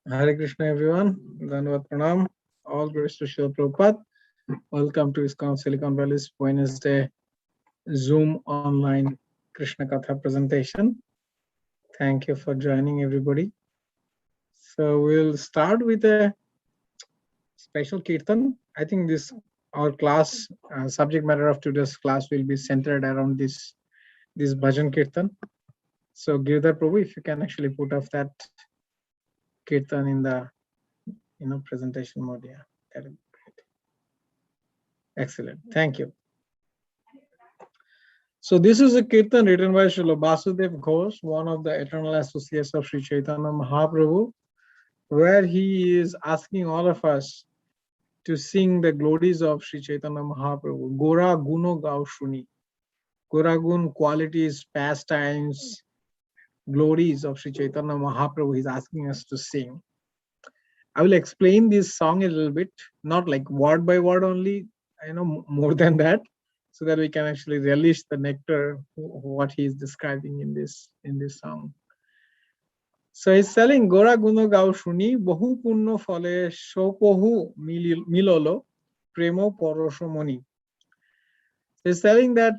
Hare Krishna, everyone. Dhanavad Pranam. All glories to Srila Prabhupada. Welcome to ISKCON Silicon Valley's Wednesday Zoom online Krishna Katha presentation. Thank you for joining, everybody. So we'll start with a special kirtan. I think this our class subject matter of today's class will be centered around this bhajan kirtan. So Girdhar Prabhu, if you can actually put off that kirtan in the presentation mode, yeah, that would be great. Excellent. Thank you. So this is a kirtan written by Srila Vasudev Ghosh, one of the eternal associates of Sri Chaitanya Mahaprabhu, where he is asking all of us to sing the glories of Sri Chaitanya Mahaprabhu. Gora Guno Gao Shuni. Gora Gun, qualities, pastimes, glories of Sri Chaitanya Mahaprabhu. He's asking us to sing. I will explain this song a little bit, not like word by word only, more than that, so that we can actually relish the nectar what he is describing in this song. So he's telling Gora Guno Gao Shuni Bahu Punno Fale Shopohu Milolo Premo Poroshomoni. He's telling that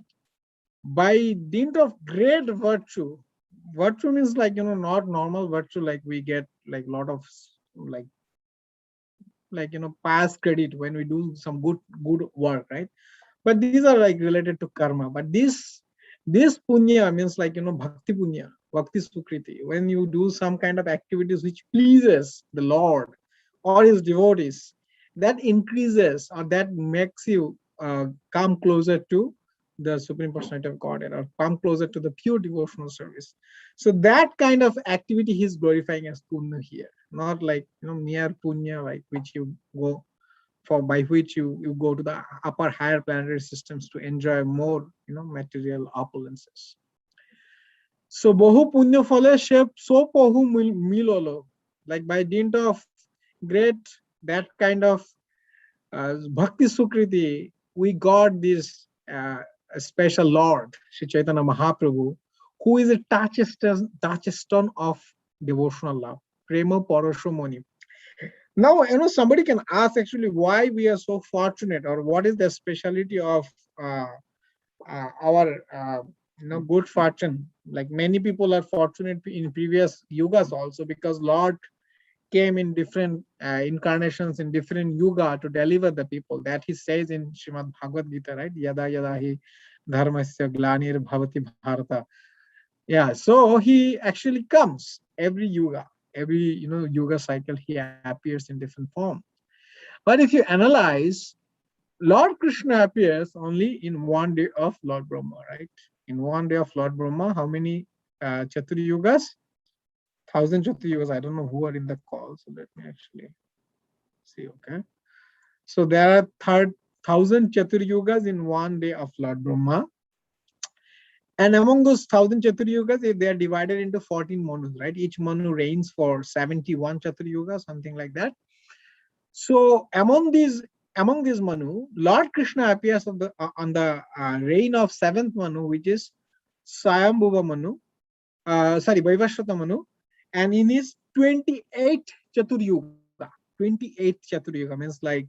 by dint of great virtue means like not normal virtue like we get like lot of like past credit when we do some good work, right? But these are like related to karma. But this punya means like bhakti punya, bhakti sukriti. When you do some kind of activities which pleases the Lord or his devotees, that increases or that makes you come closer to the Supreme Personality of Godhead or come closer to the pure devotional service. So that kind of activity he's glorifying as punya here, not like mere punya like which you go for, by which you go to the upper higher planetary systems to enjoy more material opulences. So bohu punya phale so pohu milolo, like by dint of great that kind of bhakti sukriti, we got this a special Lord Sri Chaitanya Mahaprabhu, who is a touchstone of devotional love, prema parashomoni. Now, somebody can ask actually why we are so fortunate, or what is the speciality of our good fortune. Like many people are fortunate in previous yugas also, because Lord came in different incarnations in different yuga to deliver the people. That he says in Srimad Bhagavad Gita, right? Yada yada hi dharmasya glanir bhavati bharata. Yeah, so he actually comes every yuga, every yuga cycle. He appears in different form. But if you analyze, Lord Krishna appears only in one day of Lord Brahma, right? In one day of Lord Brahma, how many Chatur Yugas? 1,000 Chatur Yugas. I don't know who are in the call, so let me actually see. Okay, so there are 1,000 Chatur Yugas in one day of Lord Brahma. And among those 1,000 Chatur Yugas, they are divided into 14 manus, right? Each manu reigns for 71 Chatur Yugas, something like that. So among these manu, Lord Krishna appears on the reign of 7th manu, which is Swayambhuva manu, Vaivasvata manu, and in his 28th Chatur Yuga. 28th Chatur Yuga means like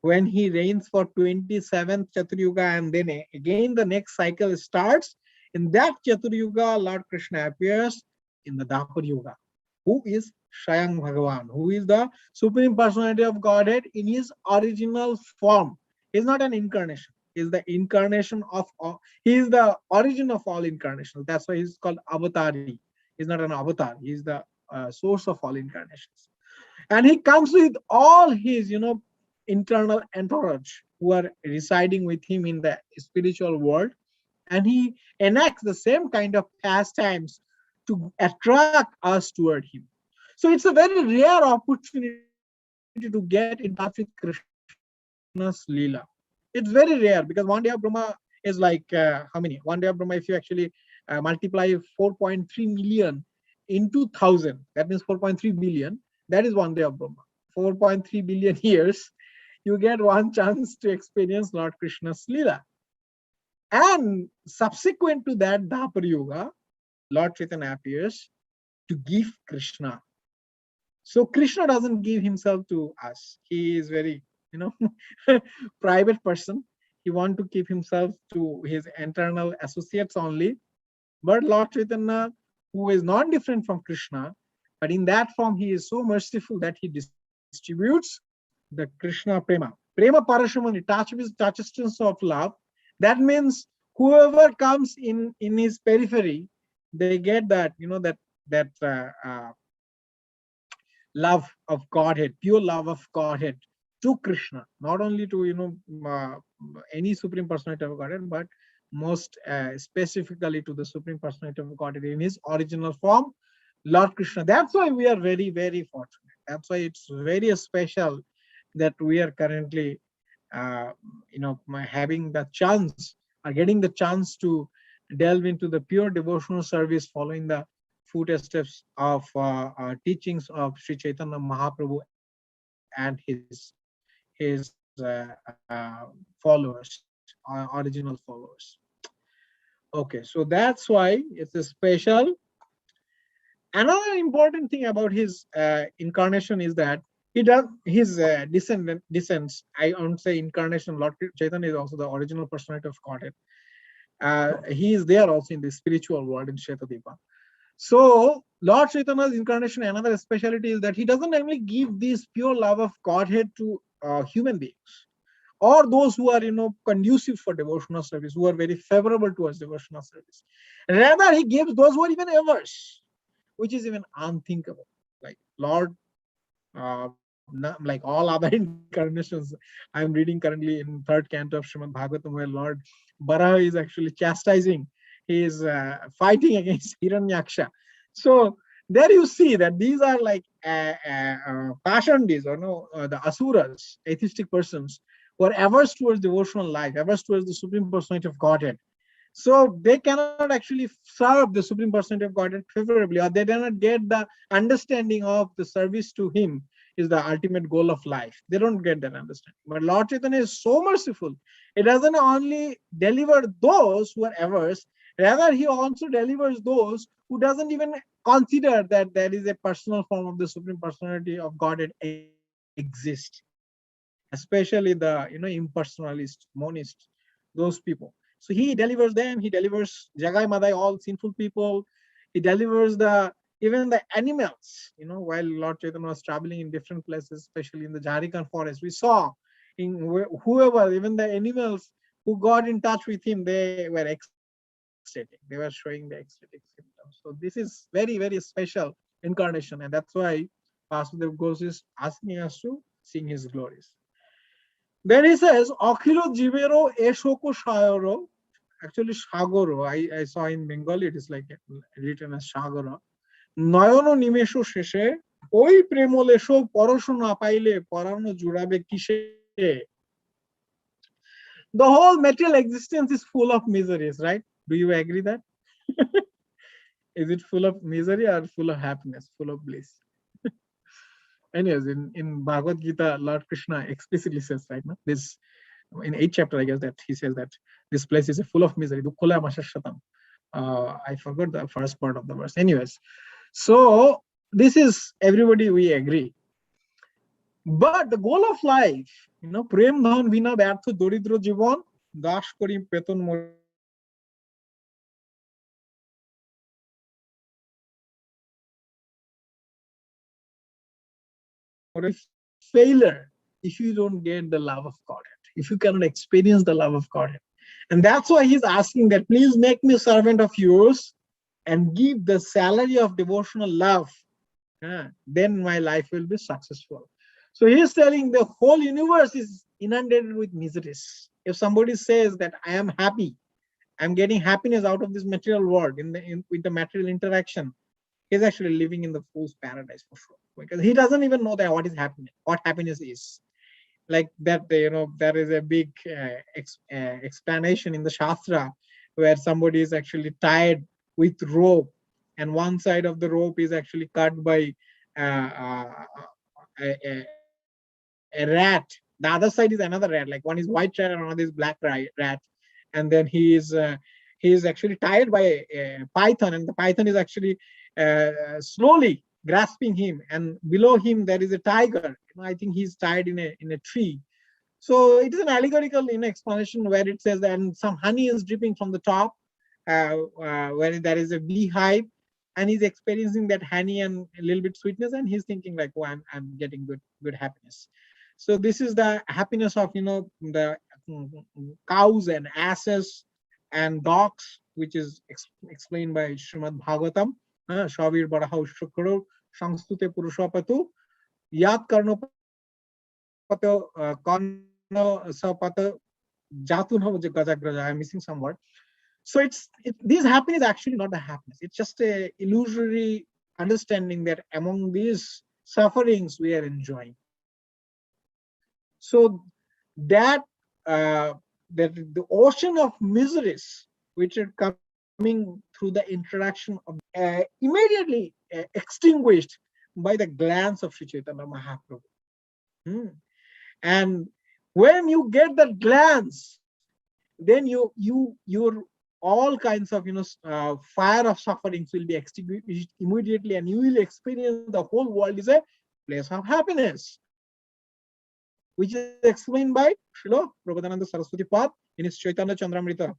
when he reigns for 27th Chatur Yuga, and then again the next cycle starts. In that Chatur Yuga, Lord Krishna appears in the Dapur Yuga, who is Shayang Bhagavan, who is the Supreme Personality of Godhead in his original form. He is not an incarnation. He is the incarnation of all. He is the origin of all incarnations. That's why he's called Avatari. He's not an avatar. He is the source of all incarnations. And he comes with all his, internal entourage who are residing with him in the spiritual world. And he enacts the same kind of pastimes to attract us toward him. So it's a very rare opportunity to get in touch with Krishna's Leela. It's very rare because one day of Brahma is like how many? One day of Brahma, if you actually multiply 4.3 million into 1,000, that means 4.3 billion. That is one day of Brahma. 4.3 billion years, you get one chance to experience Lord Krishna's Leela. And subsequent to that Dapur Yuga, Lord Chaitanya appears to give Krishna So Krishna doesn't give himself to us. He is very, you know, private person. He want to keep himself to his internal associates only. But Lord Chaitanya, who is not different from Krishna, but in that form, he is so merciful that he distributes the Krishna prema. Prema parashamani, touchstones of love. That means whoever comes in his periphery, they get that, you know, that love of Godhead, pure love of Godhead to Krishna, not only to, you know, any Supreme Personality of Godhead, but most specifically to the Supreme Personality of Godhead in his original form, Lord Krishna. That's why we are very, very fortunate. That's why it's very special that we are currently, you know, having the chance or getting the chance to delve into the pure devotional service following the footsteps of teachings of Sri Chaitanya Mahaprabhu and his followers, original followers. Okay, so that's why it's a special. Another important thing about his incarnation is that he does his descents. I won't say incarnation. Lord Chaitanya is also the original personality of Godhead. He is there also in the spiritual world in Shetadipa. So Lord Chaitanya's incarnation, another specialty is that he doesn't only give this pure love of Godhead to human beings or those who are, you know, conducive for devotional service, who are very favorable towards devotional service. Rather, he gives those who are even averse, which is even unthinkable. Like Lord, like all other incarnations, I'm reading currently in third canto of Srimad Bhagavatam, where Lord Baraha is actually chastising, he is fighting against Hiranyaksha. So there you see that these are like pashandis, or no, the asuras, atheistic persons, who are averse towards devotional life, averse towards the Supreme Personality of Godhead. So they cannot actually serve the Supreme Personality of Godhead favorably, or they cannot get the understanding of the service to him is the ultimate goal of life. They don't get that understanding. But Lord Chaitanya is so merciful. It doesn't only deliver those who are averse, rather he also delivers those who doesn't even consider that there is a personal form of the Supreme Personality of Godhead exists. Especially the, you know, impersonalist, monist, those people. So he delivers them. He delivers Jagai Madai, all sinful people. He delivers the even the animals. You know, while Lord Chaitanya was traveling in different places, especially in the Jharkhand forest, we saw in whoever, even the animals who got in touch with him, they were ecstatic. They were showing the ecstatic symptoms. So this is very, very special incarnation, and that's why Vasudev Ghosh is asking us to sing his glories. Then he says, Akhilo Jivero Eshoko Shayoro. Actually, Shagoro. I saw in Bengali, it is like written as Shagoro. Noyono Nimesho Sheshe. Oi Premolesho Porosho na paile Porano Jurabe Kishe. The whole material existence is full of miseries, right? Do you agree that? Is it full of misery or full of happiness, full of bliss? Anyways, in Bhagavad Gita, Lord Krishna explicitly says, right now, this in 8th chapter, I guess, that he says that this place is full of misery. I forgot the first part of the verse. Anyways, so this is everybody we agree. But the goal of life, you know, prem dhan vina ব্যর্থ দরিদ্র জীবন দাস করি পেতন মরি failure if you don't get the love of Godhead, if you cannot experience the love of Godhead. And that's why he's asking that, please make me a servant of yours and give the salary of devotional love. Then my life will be successful. So he's telling the whole universe is inundated with miseries. If somebody says that I am happy, I'm getting happiness out of this material world with the material interaction, he's actually living in the fool's paradise for sure, because he doesn't even know that what is happiness, what happiness is. Like that, you know, there is a big explanation in the Shastra where somebody is actually tied with rope, and one side of the rope is actually cut by a rat. The other side is another rat, like one is white rat and another is black rat, and then he is actually tied by a python, and the python is actually slowly grasping him, and below him there is a tiger. I think he's tied in a tree. So it is an allegorical explanation where it says that, and some honey is dripping from the top, where there is a beehive, and he's experiencing that honey and a little bit sweetness, and he's thinking like, oh, I'm getting good happiness. So this is the happiness of the cows and asses and dogs, which is explained by Srimad Bhagavatam. Shavir Baraha Shukro Sangstute Purushapatu Yat Karnopato Karna Jatun Gajagraja. I'm missing some word. So this happiness is actually not the happiness. It's just a illusory understanding that among these sufferings we are enjoying. So that that the ocean of miseries which are coming through the interaction of immediately extinguished by the glance of Sri Chaitanya Mahaprabhu. And when you get that glance, then your all kinds of fire of sufferings will be extinguished immediately, and you will experience the whole world is a place of happiness, which is explained by Srila Prabhupada Saraswati Pad in his Chaitanya Chandramrita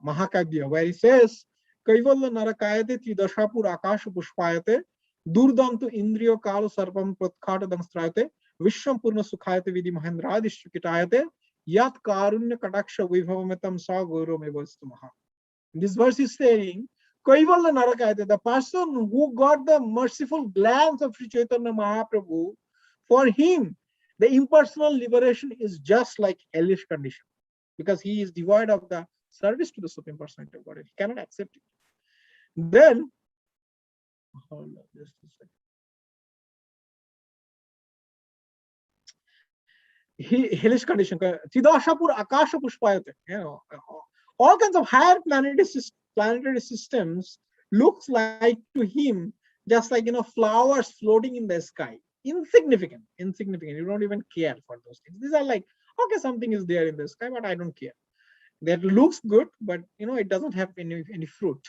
Mahakavya, where he says, Kaivalya Narakayate Tridashapur Akasha Pushpayate Durdantu Indriyo Kalo Sarpam Pratkata Damstrayate Vishwam Purna Sukhayate Vidhi Mahendradish Yat Karunya Kataksha Vibhavametam Sa Guru Mevastamaha. This verse is saying, Kaivalya Narakayate, the person who got the merciful glance of Sri Chaitanya Mahaprabhu, for him, the impersonal liberation is just like hellish condition, because he is devoid of the service to the Supreme Personality of Godhead. He cannot accept it. Then, hold on, just a second. Hellish condition. Tidashapur Akasha Pushpayate. All kinds of higher planetary systems looks like to him just like flowers floating in the sky. Insignificant. You don't even care for those things. These are like, okay, something is there in the sky, but I don't care. That looks good, but it doesn't have any fruit,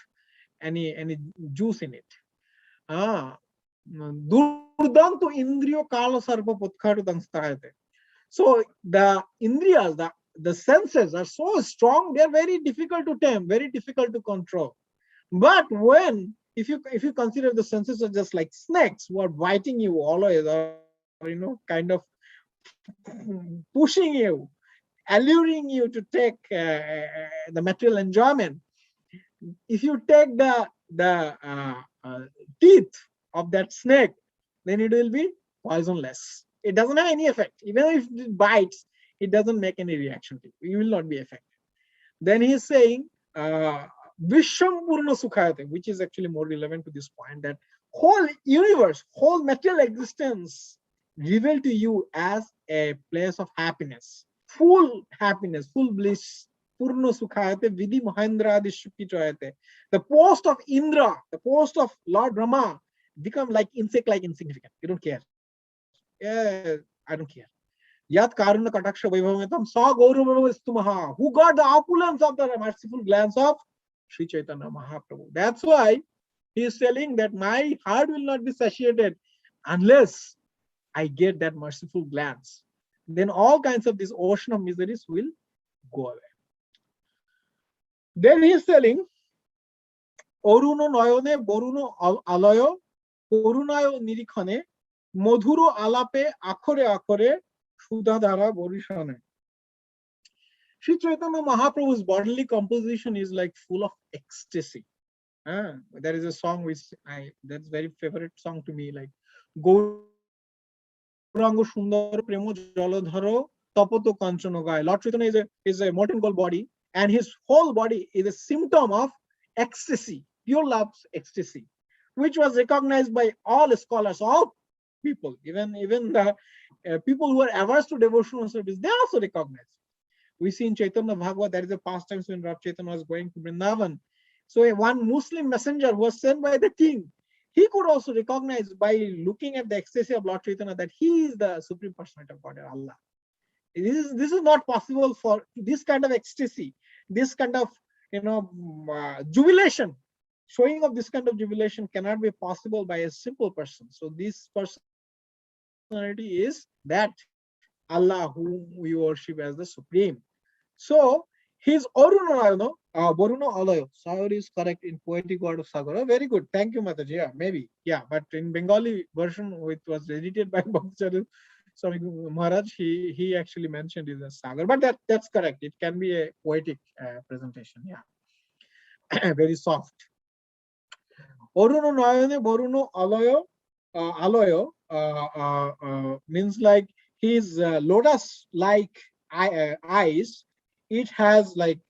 any juice in it. Durdantu Indriyo Kala Sarpa Putkatu Dangstarate. So the indriyas, the senses are so strong, they are very difficult to tame, very difficult to control. But if you consider the senses are just like snakes who are biting you always, or kind of pushing you, alluring you to take the material enjoyment. If you take the teeth of that snake, then it will be poisonless. It doesn't have any effect. Even if it bites, it doesn't make any reaction to you. You will not be affected. Then he is saying, Vishwam Purna Sukhayate, which is actually more relevant to this point, that whole universe, whole material existence revealed to you as a place of happiness, full bliss. Purna Sukhayate Vidhi Mahendra Adishukitoyate. The post of Indra, the post of Lord Brahma become like insignificant. You don't care. Yeah, I don't care. Yat Karuna Kataksha Vaibhavametam Sa Gauravastumaha, who got the opulence of the merciful glance of Sri Chaitanya Mahaprabhu. That's why he is telling that my heart will not be satiated unless I get that merciful glance. Then all kinds of this ocean of miseries will go away. Then he is telling, Oruno Noyone Boruno Aloyo Korunayo Nirikhane Modhuro Alape Akore Akore Sudhadhara Borishane. Sri Chaitanya Mahaprabhu's bodily composition is like full of ecstasy. There is a song which that's very favorite song to me, like Gaurango Sundar Premo Jaladharo Tapoto Kanchanogai. Lord Chaitanya is a molten gold body, and his whole body is a symptom of ecstasy, pure love's ecstasy, which was recognized by all scholars, all people, even the people who are averse to devotional service, they also recognize. We see in Chaitanya Bhagavad, there is a pastimes when Rav Chaitanya was going to Vrindavan. So one Muslim messenger was sent by the king. He could also recognize by looking at the ecstasy of Lord Chaitanya that he is the Supreme Personality of Godhead, Allah. This is not possible for this kind of ecstasy, this kind of jubilation showing of this kind of jubilation cannot be possible by a simple person. So this personality is that Allah whom we worship as the supreme. So his Orunayana, Varuna Alayo. Sagar is correct in poetic word of Sagar. Very good. Thank you, Mataji. Yeah, maybe. Yeah, but in Bengali version, which was edited by Bhaktacharya Swami Maharaj, he actually mentioned it as Sagar. But that's correct. It can be a poetic presentation. Yeah, very soft. Oruno Nayane Boruno Aloyo, means like his lotus-like eyes. It has like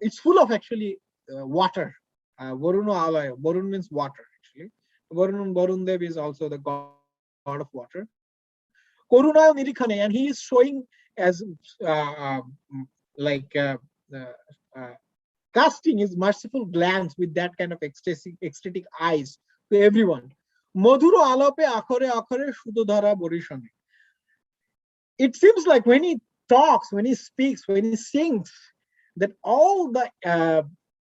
it's full of actually water. Boruno Aloyo. Borun means water actually. Borun Dev is also the god of water. Koruna Nirikhane, and he is showing as like uh, uh, casting his merciful glance with that kind of ecstatic eyes to everyone. Madhuro alope akhore akhore sudodhara borishane. It seems like when he talks, when he speaks, when he sings, that all the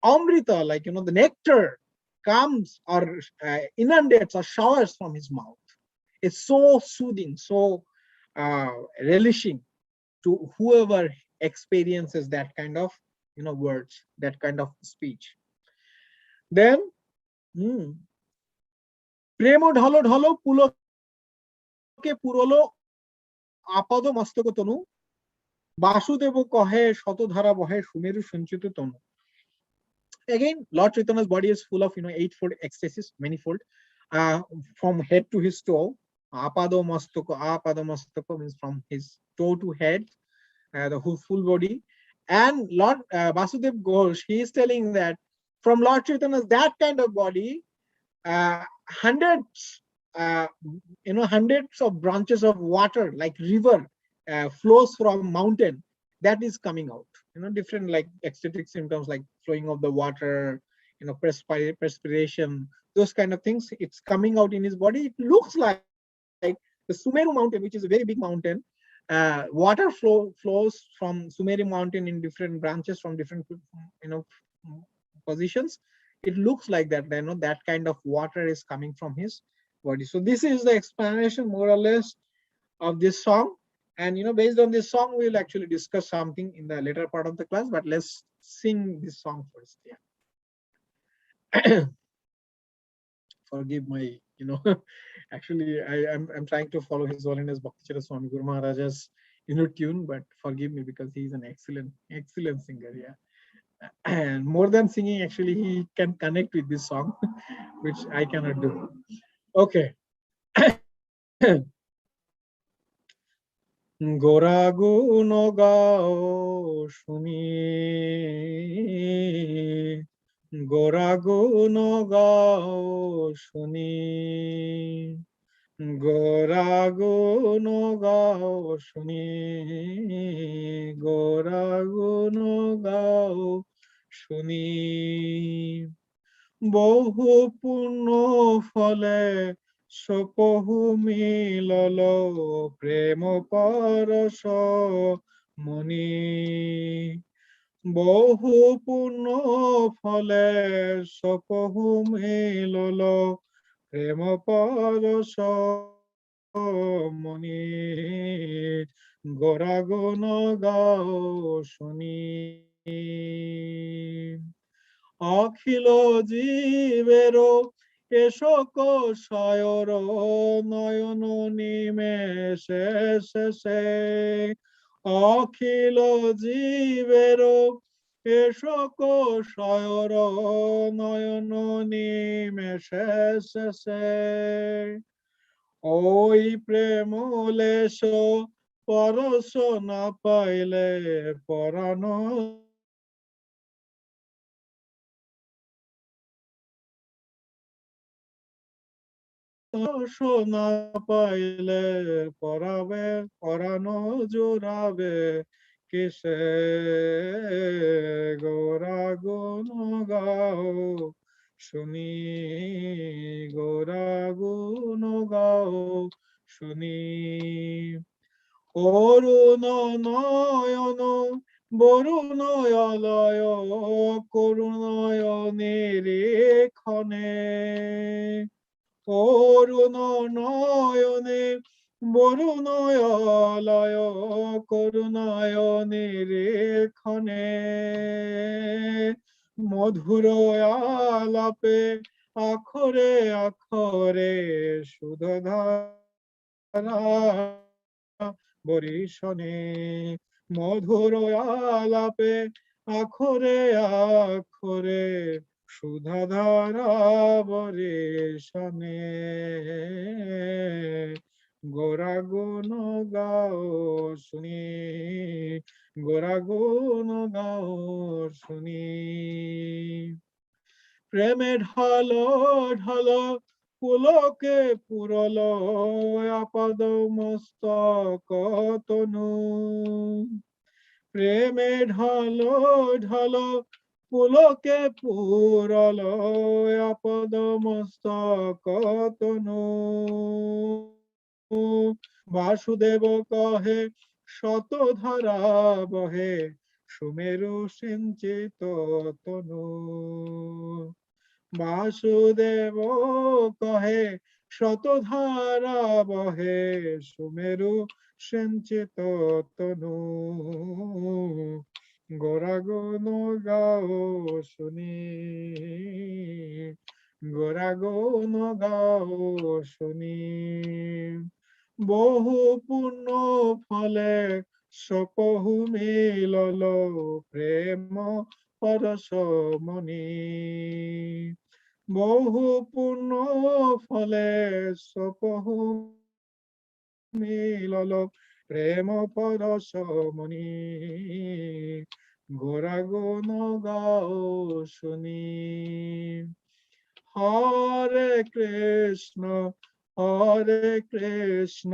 amrita, like the nectar, comes or inundates or showers from his mouth. It's so soothing, so relishing to whoever experiences that kind of words, that kind of speech. Then প্রেম ঢলো ঢলো পুলকে পুরলো আপাদ মস্তক তনু বাসুদেব কহে শতধারা বহে সুমেরু সঞ্চিত তনু. Again, Lord Chaitanya's body is full of eightfold ecstasies, manifold, from head to his toe. Apada mastaka means from his toe to head, the whole full body. And Lord Vasudev Ghosh, he is telling that from Lord Chaitanya's that kind of body, hundreds, hundreds of branches of water like river flows from mountain, that is coming out. Different like ecstatic symptoms like flowing of the water, perspiration, those kind of things. It's coming out in his body. It looks like the Sumeru mountain, which is a very big mountain. Water flows from Sumeru mountain in different branches from different positions. It looks like that. That kind of water is coming from his body. So this is the explanation more or less of this song. And based on this song, we'll actually discuss something in the later part of the class. But let's sing this song first. Yeah. Forgive my, actually I'm trying to follow His Holiness Bhaktacharya Swami Guru Maharaja's tune, but forgive me because he's an excellent singer. Yeah. And more than singing, actually he can connect with this song, which I cannot do. Okay. গোরা গুণ গাও শুনি, গোরা গুণ গাও শুনি, গোরা গুণ গাও শুনি, গোরা গুণ গাও শুনি, বহু পুণ্য ফলে সপহু মিলল প্রেম পরশ মনি, বহু পুণ্য ফলে সপহু মিলল প্রেম পরশ মনি, গোরা গুণ গাও শুনি। অখিল জীবের এশক শয়র নয়ন নিমেষে শেষে, অখিল জীবের এশক শয়র নয়ন নিমেষে শেষে, ওই প্রেমলেশ পরশ না পাইলে পরাণ না পাইলে পরাবে পরাণ জোড়াবে কিসে, গোরা গুণ গাও শুনি, গোরা গুণ গাও শুনি, অরুণ নয়ন বরুণয়লয় করুণয়নিরীক্ষণে অরুণ নয়নে বরুণয়লয় করুণয়নিরীক্ষণে মধুর আলাপে আখরে আখরে সুধধারা বরিশনে মধুর আলাপে আখরে আখরে সুধাধারা বরিশনে গোরা গুণ গাও শুনি গোরা গুণ গাও শুনি প্রেমে ঢালো ঢালো পুলকে পুরল আপদ মস্তক তনু প্রেমে ঢালো ঢালো পুলকে পুরল আপদ মস্তক তনু বাসুদেব কহে শত ধারা বহে সুমেরু সিঞ্চিত তনু বাসুদেব কহে শত ধারা বহে সুমেরু সিঞ্চিত তনু গোরা গুণ গাও শুনি গোরা গুণ গাও শুনি বহু পুণ্য ফলে সপহু মিলল প্রেম পরশ মনি বহু পুণ্য ফলে সপহু মিলল প্রেম পরশ মনি গোরা গুণ গাও শুনি হরে কৃষ্ণ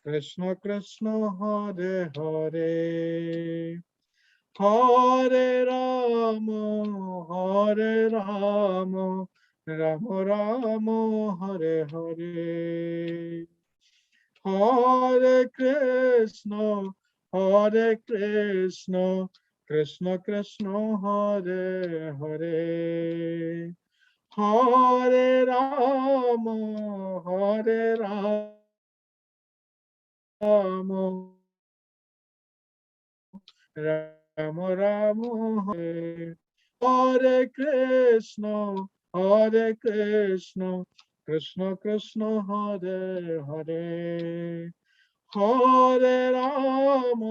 কৃষ্ণ কৃষ্ণ হরে হরে হরে রাম রাম রাম হরে হরে হরে কৃষ্ণ কৃষ্ণ কৃষ্ণ হরে হরে হরে রাম রাম রাম হরে কৃষ্ণ কৃষ্ণ কৃষ্ণ হরে হরে হরে রাম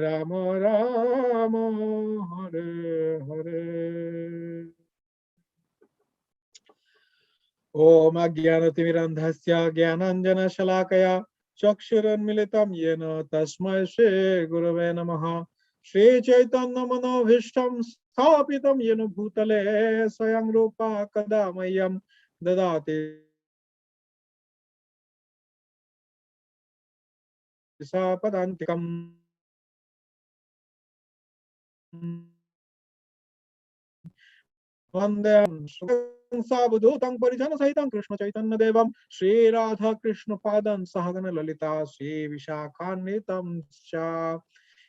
রাম রাম হরে হরে ओम अज्ञानतिमिरन्धस्य ज्ञानाञ्जनशलाकया चक्षुरुन्मिलितं येन तस्मै श्रीगुरवे नमः श्रीचैतन्यमनोभीष्टं स्थापितं येन भूतले स्वयं रूपा कदा मह्यं ददाति सापदान्तिकम् वन्देऽहं सावधूतं परिजनसहितं कृष्णचैतन्यदेवं श्रीराधाकृष्णपादं सहगण ललिता श्रीविशाखान्वितं च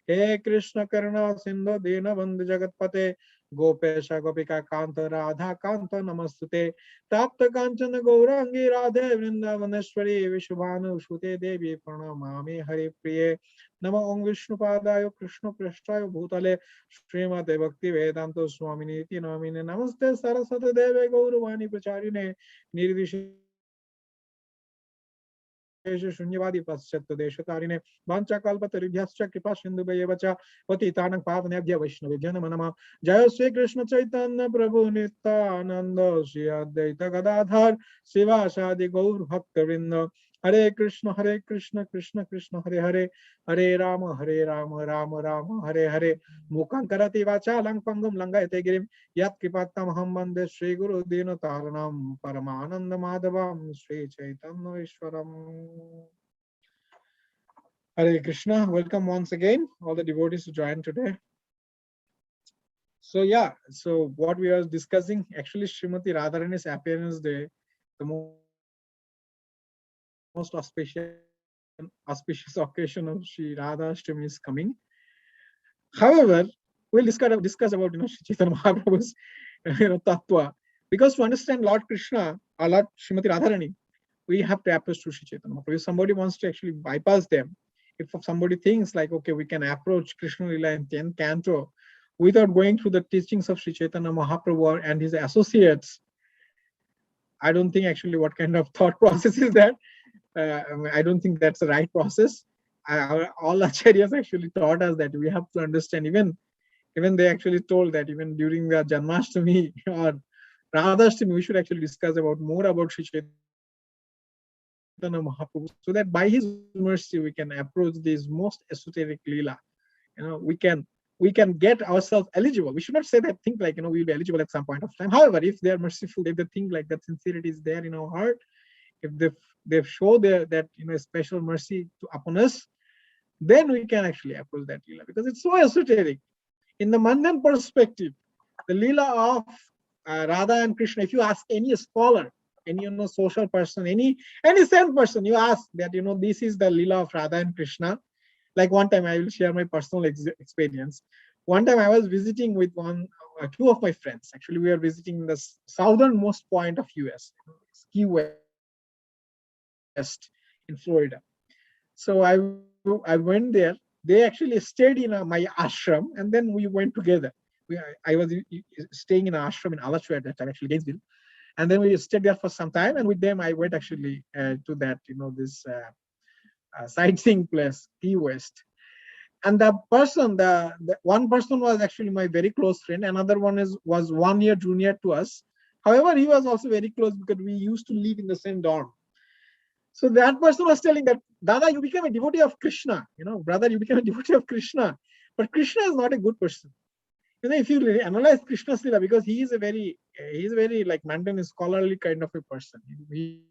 हे कृष्ण करुणा सिंधु दीनबंधु जगतपते गोपेश गोपिका कांत राधा कांत नमस्तुते ताप्त कांचन गौरांगी राधे वृंदावनेश्वरी विशुभानुसुते देवी प्रणमामि हरिप्रिये नमो ओं विष्णुपादाय कृष्ण पृष्ठाय भूतले श्रीमते भक्ति वेदांत स्वामिनीति नामिने नमस्ते सरस्वती देवे गौरवाणी प्रचारिणे निर्विशेष शून्यवादी पाश्चात्य देशतारिणे वाञ्छाकल्पतरुभ्यश्च कृपा सिन्धुभ्येव च पतितानां पावनेभ्यो वैष्णवेभ्यो नमो नमः जय श्री कृष्ण चैतन्य प्रभु नित्यानंद श्री अद्वैत गदाधर शिवासादि गौर भक्तवृंद हरे कृष्ण कृष्ण कृष्ण हरे हरे हरे राम राम राम हरे हरे मूकं करोति वाचालं पंगुं लंघयते गिरिं यत्कृपात्तमहं वन्दे श्रीगुरु दीनतारिणं परमानंद माधवं Shri Chaitanya ईश्वरम् Hare Krishna, welcome once again, all the devotees who joined today. So yeah, so what we are discussing, actually Srimati Radharani's appearance day, the most auspicious day of the year. auspicious occasion of Sri Radha Ashtami is coming. However, we'll discuss about Sri Chaitanya Mahaprabhu's tattva, because to understand Lord Krishna or Lord Srimati Radharani, we have to approach to Sri Chaitanya Mahaprabhu. If somebody wants to actually bypass them, if somebody thinks like, okay, we can approach Krishna Lila in 10th canto without going through the teachings of Sri Chaitanya Mahaprabhu and his associates, I don't think actually what kind of thought process is that. I don't think that's the right process. All acharyas actually taught us that we have to understand, even they actually told that even during the Janmashtami or Radhashtami, we should actually discuss about more about Sri Chaitanya Mahaprabhu, so that by his mercy we can approach this most esoteric lila. We can get ourselves eligible. We should not say that think like we'll be eligible at some point of time. However, if they are merciful, if they think like that sincerity is there in our heart, if they show that special mercy upon us, then we can actually approach that lila, because it's so esoteric. In the mundane perspective, the lila of Radha and Krishna, if you ask any scholar, any social person, any sane person, you ask that this is the lila of Radha and Krishna. Like one time, I will share my personal experience. One time I was visiting with two of my friends. Actually, we were visiting the southernmost point of US, Key West in Florida. So I went there. They actually stayed in my ashram, and then we went together. I was staying in an ashram in Alachua at that time, actually Gainesville, and then we stayed there for some time. And with them, I went actually to that this sightseeing place, Key West. And the one person was actually my very close friend. Another one was 1 year junior to us. However, he was also very close because we used to live in the same dorm. So that person was telling that, Dada, you became a devotee of Krishna. Brother, you became a devotee of Krishna. But Krishna is not a good person. If you analyze Krishna's lila, because he is a very like mundane, scholarly kind of a person. He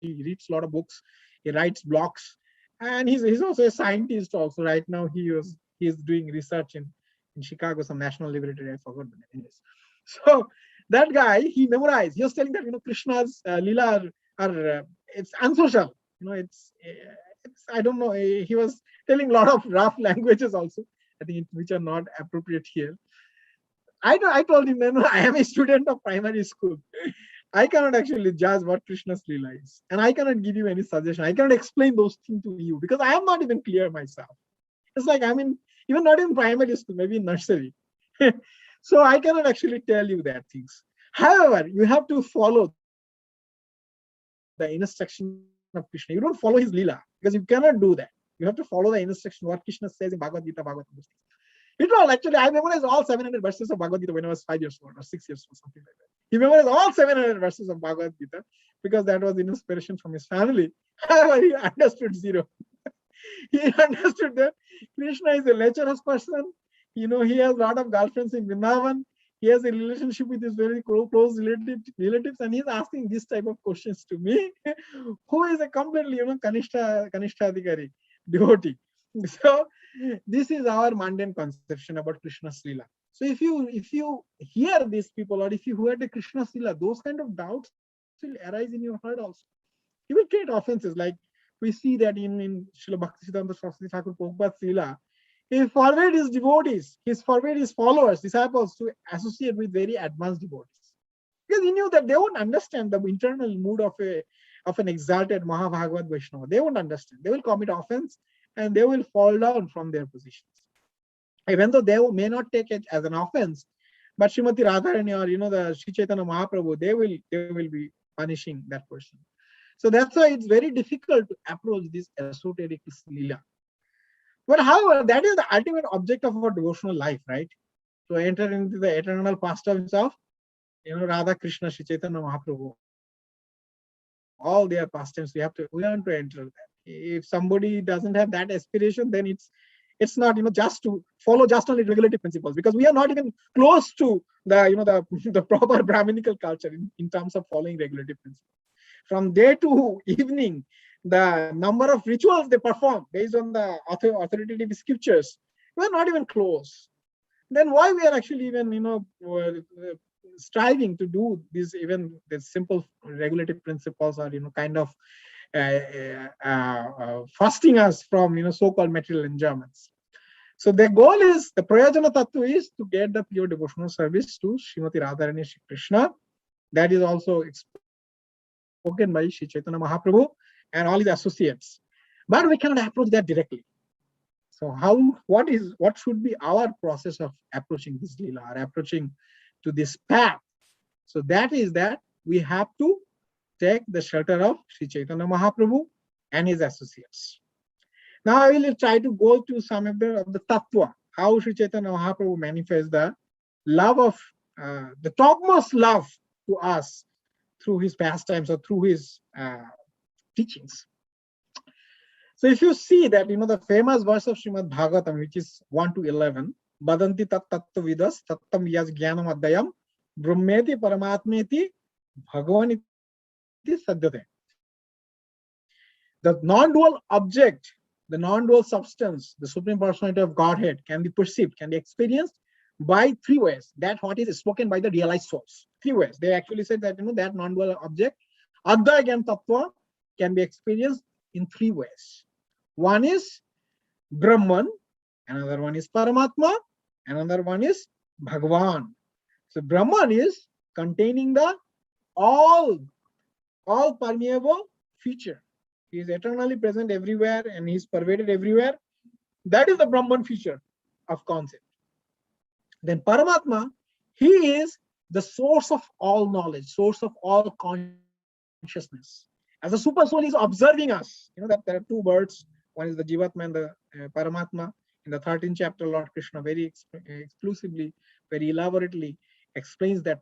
reads a lot of books. He writes blogs, and he's also a scientist. Also, right now he is doing research in Chicago, some national laboratory. I forgot the name. Anyways. So that guy, he memorized. He was telling that Krishna's lila are it's unsocial. It's I don't know. He was telling a lot of rough languages also, I think, which are not appropriate here. I told him, no, I am a student of primary school. I cannot actually judge what Krishna's lila is, and I cannot give you any suggestion. I cannot explain those things to you because I am not even clear myself. It's like I'm even not in primary school, maybe in nursery. So I cannot actually tell you that things. However, you have to follow the instruction of Krishna. You don't follow his lila because you cannot do that. You have to follow the instruction what Krishna says in Bhagavad Gita, Actually, I memorized all 700 verses of Bhagavad Gita when I was 5 years old or 6 years old, something like that. He memorized all 700 verses of Bhagavad Gita because that was inspiration from his family. However, he understood zero. He understood that Krishna is a lecherous person. He has a lot of girlfriends in Vrindavan. He has a relationship with his very close relatives, and he's asking this type of questions to me, who is a completely, Kanishta devotee. So this is our mundane conception about Krishna's lila. So if you hear these people, or if you hear the Krishna's lila, those kind of doubts will arise in your heart also. You will create offenses. Like we see that in Srila Bhaktisiddhanta Saraswati Thakur Prabhupada's lila, he forbade his devotees, he forbade his followers, disciples to associate with very advanced devotees. Because he knew that they won't understand the internal mood of an exalted Mahabhagavad Vaishnava. They won't understand. They will commit offense and they will fall down from their positions. Even though they may not take it as an offense, but Srimati Radharani or the Sri Chaitanya Mahaprabhu, they will be punishing that person. So that's why it's very difficult to approach this esoteric lila. But however, that is the ultimate object of our devotional life, right? To enter into the eternal pastimes of Radha Krishna, Sri Chaitanya Mahaprabhu. All their pastimes, we learn to enter that. If somebody doesn't have that aspiration, then it's not just to follow just only regulative principles, because we are not even close to the the proper Brahminical culture in terms of following regulative principles. From day to evening, the number of rituals they perform based on the authoritative scriptures, we're not even close. Then why we are actually even striving to do these, even the simple regulative principles, or kind of fasting us from so-called material enjoyments. So the goal is, the Prayojana Tattva is to get the pure devotional service to Srimati Radharani Shri Krishna. That is also spoken by Shri Chaitanya Mahaprabhu and all his associates. But we cannot approach that directly. So what should be our process of approaching this lila, or approaching to this path? So that is that we have to take the shelter of Sri Chaitanya Mahaprabhu and his associates. Now I will try to go to some of the tattva, how Sri Chaitanya Mahaprabhu manifests the love of the topmost love to us through his pastimes or through his teachings. So if you see that, the famous verse of Srimad Bhagavatam, which is 1 to 11, Badanti tat tattva vidas tattam yas jnanam adayam brahmeti paramatmeti bhagavaniti sadyate. The non-dual object, the non-dual substance, the Supreme Personality of Godhead can be perceived, can be experienced by three ways. That what is spoken by the realized souls. Three ways. They actually said that that non-dual object, Advaita Tattva, can be experienced in three ways. One is Brahman, another one is Paramatma, another one is Bhagavan. So Brahman is containing the all permeable feature. He is eternally present everywhere and he is pervaded everywhere. That is the Brahman feature of concept. Then Paramatma, he is the source of all knowledge, source of all consciousness. As the super soul is observing us, that there are two birds. One is the Jivatma and the Paramatma. In the 13th chapter, Lord Krishna very exclusively, very elaborately explains that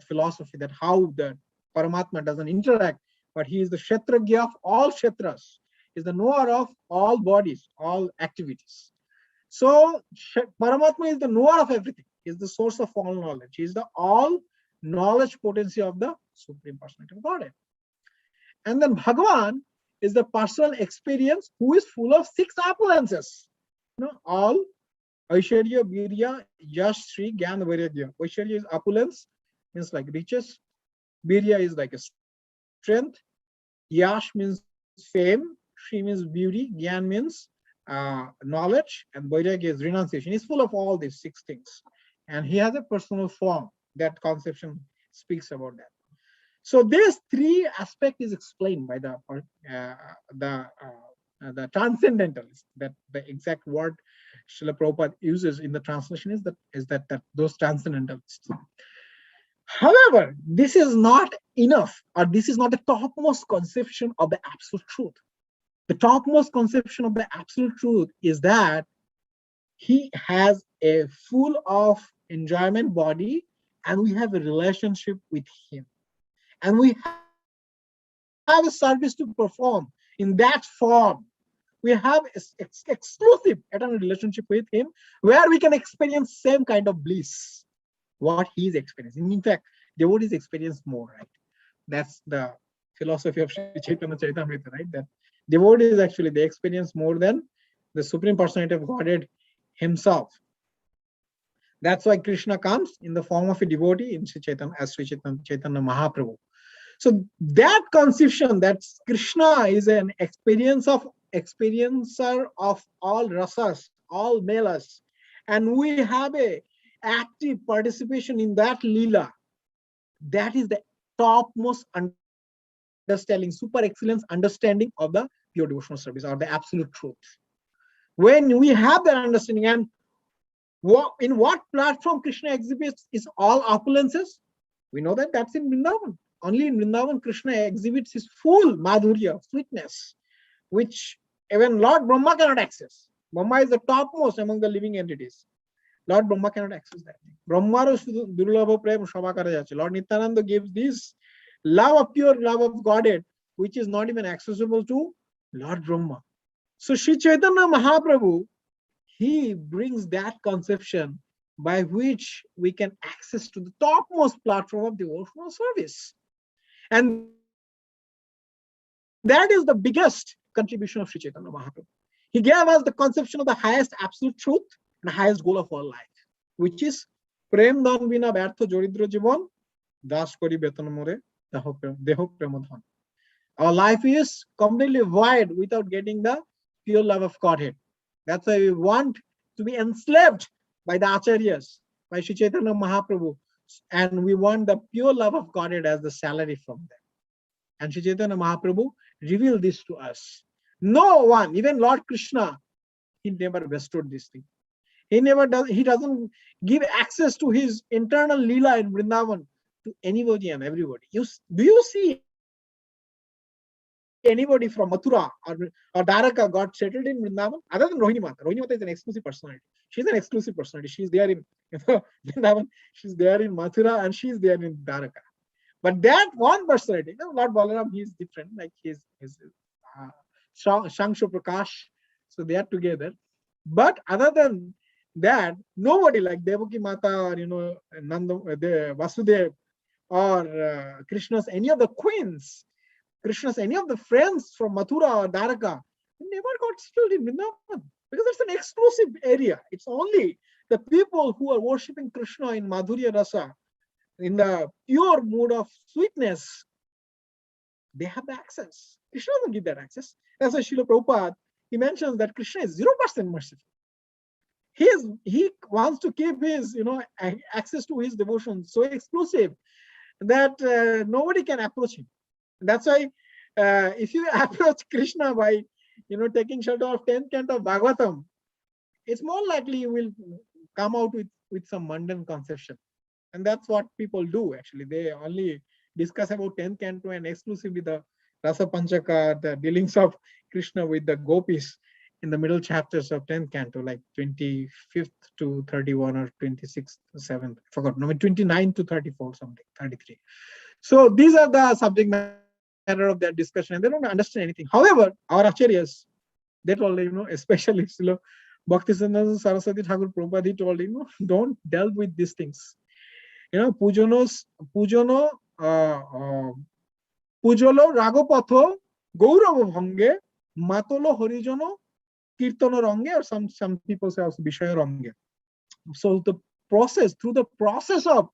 philosophy, that how the Paramatma doesn't interact, but he is the Kshetragya of all Kshetras, is the knower of all bodies, all activities. So Paramatma is the knower of everything. He is the source of all knowledge. He is the all knowledge potency of the Supreme Personality of Godhead. And then Bhagavan is the personal experience who is full of six opulences. All Aishwarya, Virya, Yash, Shri, Gyan, Vairagya. Aishwarya is opulence, means like riches. Virya is like a strength. Yash means fame. Shri means beauty. Gyan means knowledge. And Vairagya is renunciation. He's full of all these six things. And he has a personal form. That conception speaks about that. So this three aspect is explained by the transcendentalist. That the exact word Srila Prabhupada uses in the translation is that those transcendentalists. However, this is not enough, or this is not the topmost conception of the absolute truth. The topmost conception of the absolute truth is that he has a full of enjoyment body, and we have a relationship with him. And we have a service to perform in that form. We have exclusive eternal relationship with him, where we can experience same kind of bliss, what he is experiencing. In fact, devotees experience more, right? That's the philosophy of Sri Chaitanya Charitamrita, right? That devotees actually, they experience more than the Supreme Personality of Godhead himself. That's why Krishna comes in the form of a devotee in Sri Chaitanya, as Sri Chaitanya Mahaprabhu. So that conception that Krishna is an experiencer of all rasas, all melas, and we have a active participation in that lila, that is the topmost understanding, super excellence understanding of the pure devotional service, or the absolute truth. When we have that understanding, and in what platform Krishna exhibits is all opulences, we know that that's in Vrindavan. Only in Vrindavan, Krishna exhibits his full madhurya, sweetness, which even Lord Brahma cannot access. Brahma is the topmost among the living entities. Lord Brahma cannot access that. Brahma durlabha prem shabakara jache. Lord Nityananda gives this love of pure love of Godhead, which is not even accessible to Lord Brahma. So Sri Chaitanya Mahaprabhu, he brings that conception by which we can access to the topmost platform of devotional service. And that is the biggest contribution of Sri Chaitanya Mahaprabhu. He gave us the conception of the highest absolute truth and the highest goal of all life, which is Prem Dan Vina Bertha Joridra Jivon, Das Kori Betan More, Deho Premodhan. Our life is completely void without getting the pure love of Godhead. That's why we want to be enslaved by the Acharyas, by Sri Chaitanya Mahaprabhu, and we want the pure love of Godhead as the salary from them. And Sri Chaitanya Mahaprabhu revealed this to us. No one, even Lord Krishna, he never bestowed this thing. He never does. He doesn't give access to his internal lila in Vrindavan to anybody and everybody. Do you see anybody from Mathura or Dwaraka got settled in Vrindavan other than Rohini Mata? Rohini Mata is an exclusive personality. She's an exclusive personality. She's there in Vrindavan. She's there in Mathura, and she's there in Dwaraka. But that one personality, Lord Balaram, he is different. Like he's Shangsho Prakash. So they are together. But other than that, nobody like Devaki Mata or Nanda, Vasudev or Krishna's any of the queens, Krishna's any of the friends from Mathura or Dwaraka, never got settled in Vrindavan because it's an exclusive area. It's only the people who are worshipping Krishna in Madhurya Rasa, in the pure mood of sweetness, they have the access. Krishna doesn't give that access. That's why Srila Prabhupada, he mentions that Krishna is 0% merciful. He wants to keep his access to his devotion so exclusive that nobody can approach him. That's why if you approach Krishna by taking shelter of 10th canto of Bhagavatam, it's more likely you will come out with some mundane conception. And that's what people do actually. They only discuss about 10th canto and exclusively the Rasa Panchaka, the dealings of Krishna with the gopis in the middle chapters of 10th canto, like 25th to 31 or 26th to 7th. I forgot. No, 29 to 34, something, 33. So these are the subject matter of that discussion, and they don't understand anything. However, our acharyas, they told, especially Bhaktisiddhanta Saraswati Thakur Prabhupada, he told, don't delve with these things. Pujolo Ragopatho Gaurava Bhange Matolo Horijono Kirtana Range, or some people say also Vishaya Range. So the process, through the process of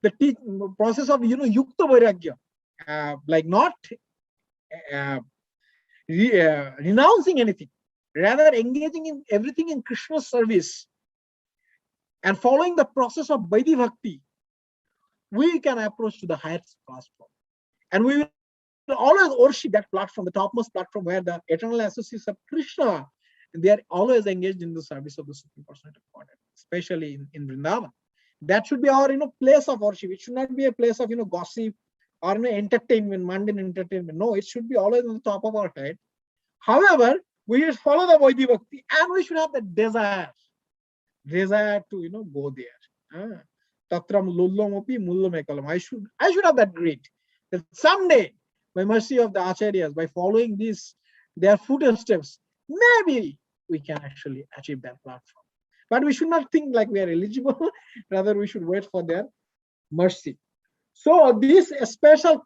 Yukta Vairagya, like not renouncing anything, rather engaging in everything in Krishna's service and following the process of Vaidhi Bhakti, we can approach to the highest platform. And we will always worship that platform, the topmost platform where the eternal associates of Krishna, they are always engaged in the service of the Supreme Personality of Godhead, especially in Vrindavan. That should be our place of worship. It should not be a place of gossip or entertainment, mundane entertainment. No, it should be always on the top of our head. However, we should follow the Vaidhi Bhakti and we should have the desire to go there. Tatram lullomopi mullomekalam. I should have that greed that someday, by mercy of the acharyas, by following their footsteps, maybe we can actually achieve that platform. But we should not think like we are eligible. Rather, we should wait for their mercy. So this special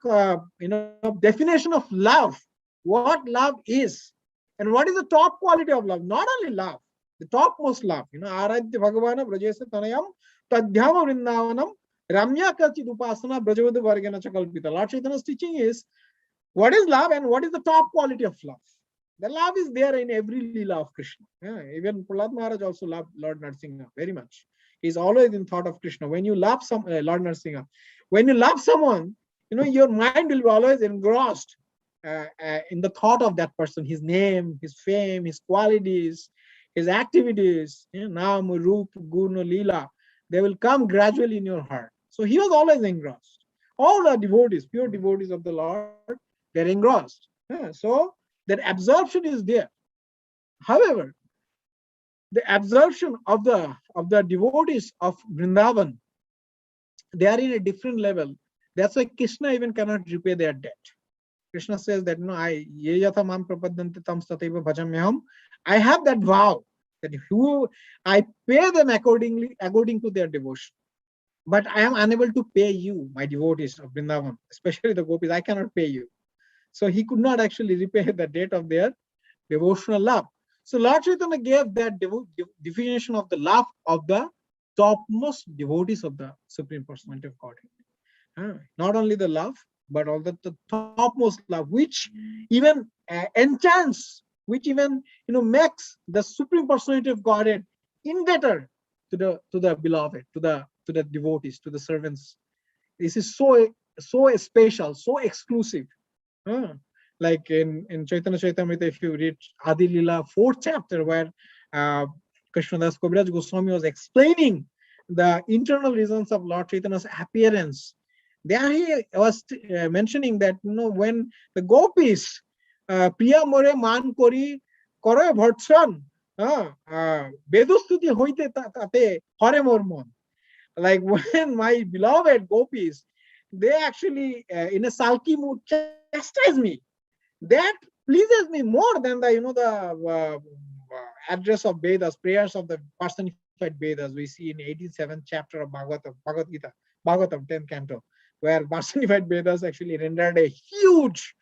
definition of love, what love is, and what is the top quality of love? Not only love, the topmost love. Aradhya Bhagavana Brajesa Tanayam Tadhyama Vrindavanam Ramya Kachid Upasana Brajavada Vargana Chakalpita. Lord Chaitanya's teaching is what is love and what is the top quality of love. The love is there in every lila of Krishna. Even Prahlad Maharaj also loved Lord Narsingha very much. He's always in thought of Krishna. When you love Lord Narsingha, when you love someone, your mind will be always engrossed in the thought of that person, his name, his fame, his qualities, his activities, Nam, Rup, Guna, Leela, they will come gradually in your heart. So he was always engrossed. All the devotees, pure devotees of the Lord, they're engrossed. So that absorption is there. However, the absorption of the devotees of Vrindavan, they are in a different level. That's why Krishna even cannot repay their debt. Krishna says that I have that vow that I pay them according to their devotion. But I am unable to pay you, my devotees of Vrindavan, especially the gopis. I cannot pay you. So he could not actually repay the debt of their devotional love. So Lord Chaitanya gave that definition of the love of the topmost devotees of the Supreme Personality of Godhead. Not only the love, but all the topmost love, which even enchants, which even makes the supreme personality of Godhead indebted to the beloved, to the devotees, to the servants. This is so special, so exclusive. Huh? Like in Chaitanya Chaitamrita, if you read Adi Lila 4th chapter, where uh, Krishnadas Kaviraj Goswami was explaining the internal reasons of Lord Chaitanya's appearance, there he was mentioning that when the gopis Priya More Man Kori Kore Bhartsan Bedustuti Hoite Tate Hore Mormon. Like when my beloved gopis, they actually in a sulky mood chastise me. That pleases me more than the address of Vedas, prayers of the personified Vedas we see in 87th chapter of Bhagavad Gita, Bhagavatam 10th canto, where personified Vedas actually rendered a huge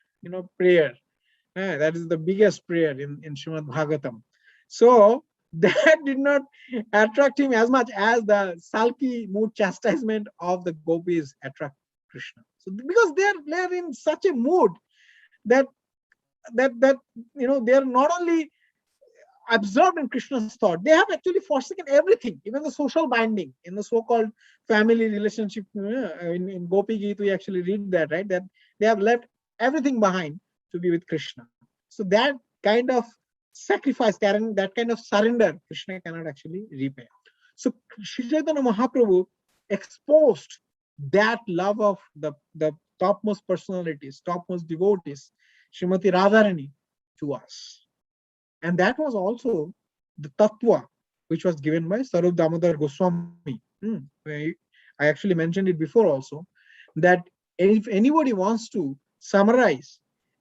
prayer. That is the biggest prayer in Srimad Bhagavatam. So that did not attract him as much as the sulky mood chastisement of the gopis attract Krishna. So because they're in such a mood that they are not only absorbed in Krishna's thought, they have actually forsaken everything, even the social binding in the so-called family relationship. In Gopi Geet, we actually read that, right? That they have left everything behind to be with Krishna. So that kind of sacrifice, that kind of surrender, Krishna cannot actually repay. So Sri Chaitanya Mahaprabhu exposed that love of the topmost personalities, topmost devotees, Srimati Radharani, to us. And that was also the tattva which was given by Sarup Damodar Goswami. I actually mentioned it before also, that if anybody wants to summarize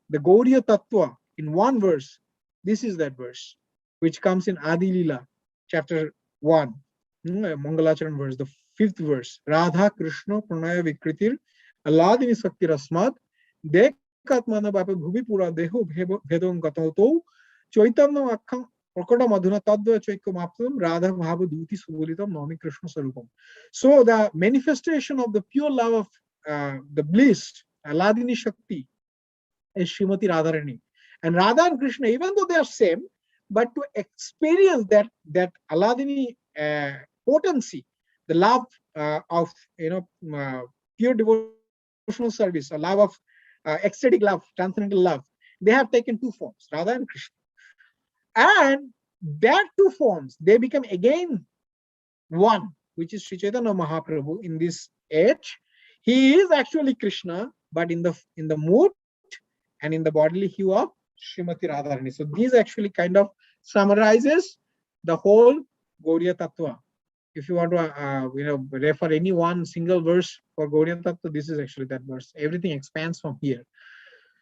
the Gaudiya tattva in one verse, this is that verse, which comes in Adi Lila, chapter 1, Mangalacharan verse, the 5th verse. Radha Krishna Pranaya Vikritir Aladini Sakti Rasmad Dekatmana Bapa Bhubi Pura Deho Vedon Gatoto Chaitanya Akham Prakata Madhuna Tadva Chaiko Maptam Radha Bhava Duti Subulitam Nami Krishna Sarupam. So the manifestation of the pure love of the bliss, Aladini Shakti, is Srimati Radharani. And Radha and Krishna, even though they are same, but to experience that Aladini potency, the love of pure devotional service, a love of ecstatic love, transcendental love, they have taken two forms, Radha and Krishna. And that two forms, they become again one, which is Sri Chaitanya Mahaprabhu in this age. He is actually Krishna, but in the mood and in the bodily hue of Srimati Radharani. So these actually kind of summarizes the whole Gaudiya Tattva. If you want to refer any one single verse for Gaudiya Tattva, this is actually that verse. Everything expands from here.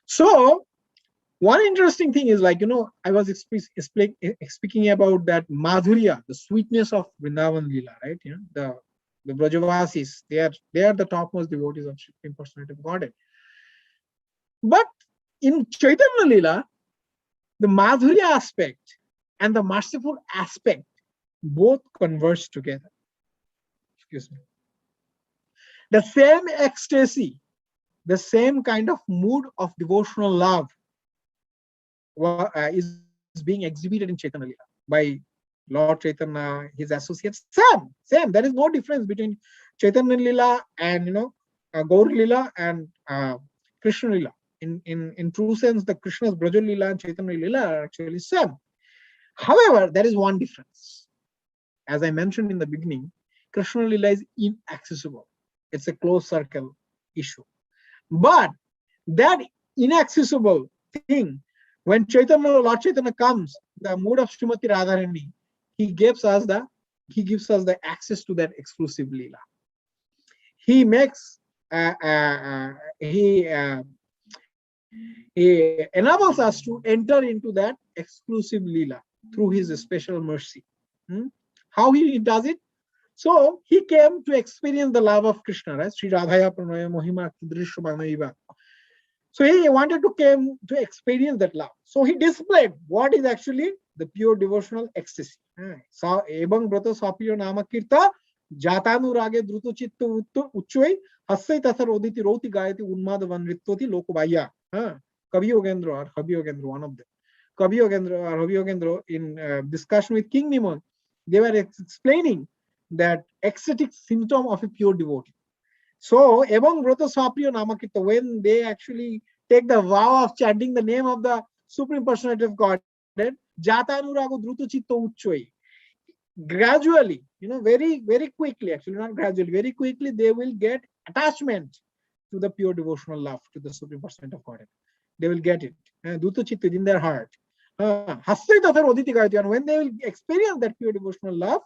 So one interesting thing is, I was speaking about that Madhurya, the sweetness of Vrindavan Leela, right? The Brajavasis, they are the topmost devotees of Supreme Personality of Godhead. But in Chaitanya Leela, the Madhurya aspect and the merciful aspect both converge together. Excuse me. The same ecstasy, the same kind of mood of devotional love is being exhibited in Chaitanya Leela by Lord Chaitanya, his associates. Same. There is no difference between Chaitanya Leela and Gaur Leela and Krishna Leela. In true sense, the Krishna's Braja Leela and Chaitanya Leela are actually same. However, there is one difference. As I mentioned in the beginning, Krishna Leela is inaccessible. It's a closed circle issue. But that inaccessible thing, when Lord Chaitanya comes, the mood of Srimati Radharani, he gives us the access to that exclusive Leela. He makes he enables us to enter into that exclusive Leela through his special mercy. How he does it? So he came to experience the love of Krishna, right? Sri Radhaya Pranaya Mohima Kidrishamanaiva. So he wanted to come to experience that love. So he displayed what is actually the pure devotional ecstasy. So Ebang Brata Sapiyo Nama Kirta Jatanu Rage Druto Chitta Uchoi Hassai tathar oditi roti gayati unmadavan rittoti lokobaya. Kavi Yogendra or Habi Yogendra, one of them. Kavi Yogendra or Habi Yogendra, in discussion with King Nimon, they were explaining that ecstatic symptom of a pure devotee. So, among Brata Sapriya Namakita, when they actually take the vow of chanting the name of the Supreme Personality of Godhead, Jata Anurago Druta Chitta Uchoi, gradually, very quickly, actually not gradually, very quickly, they will get attachment to the pure devotional love to the Supreme Personality of Godhead. They will get it. Duta Chitta in their heart. And when they will experience that pure devotional love,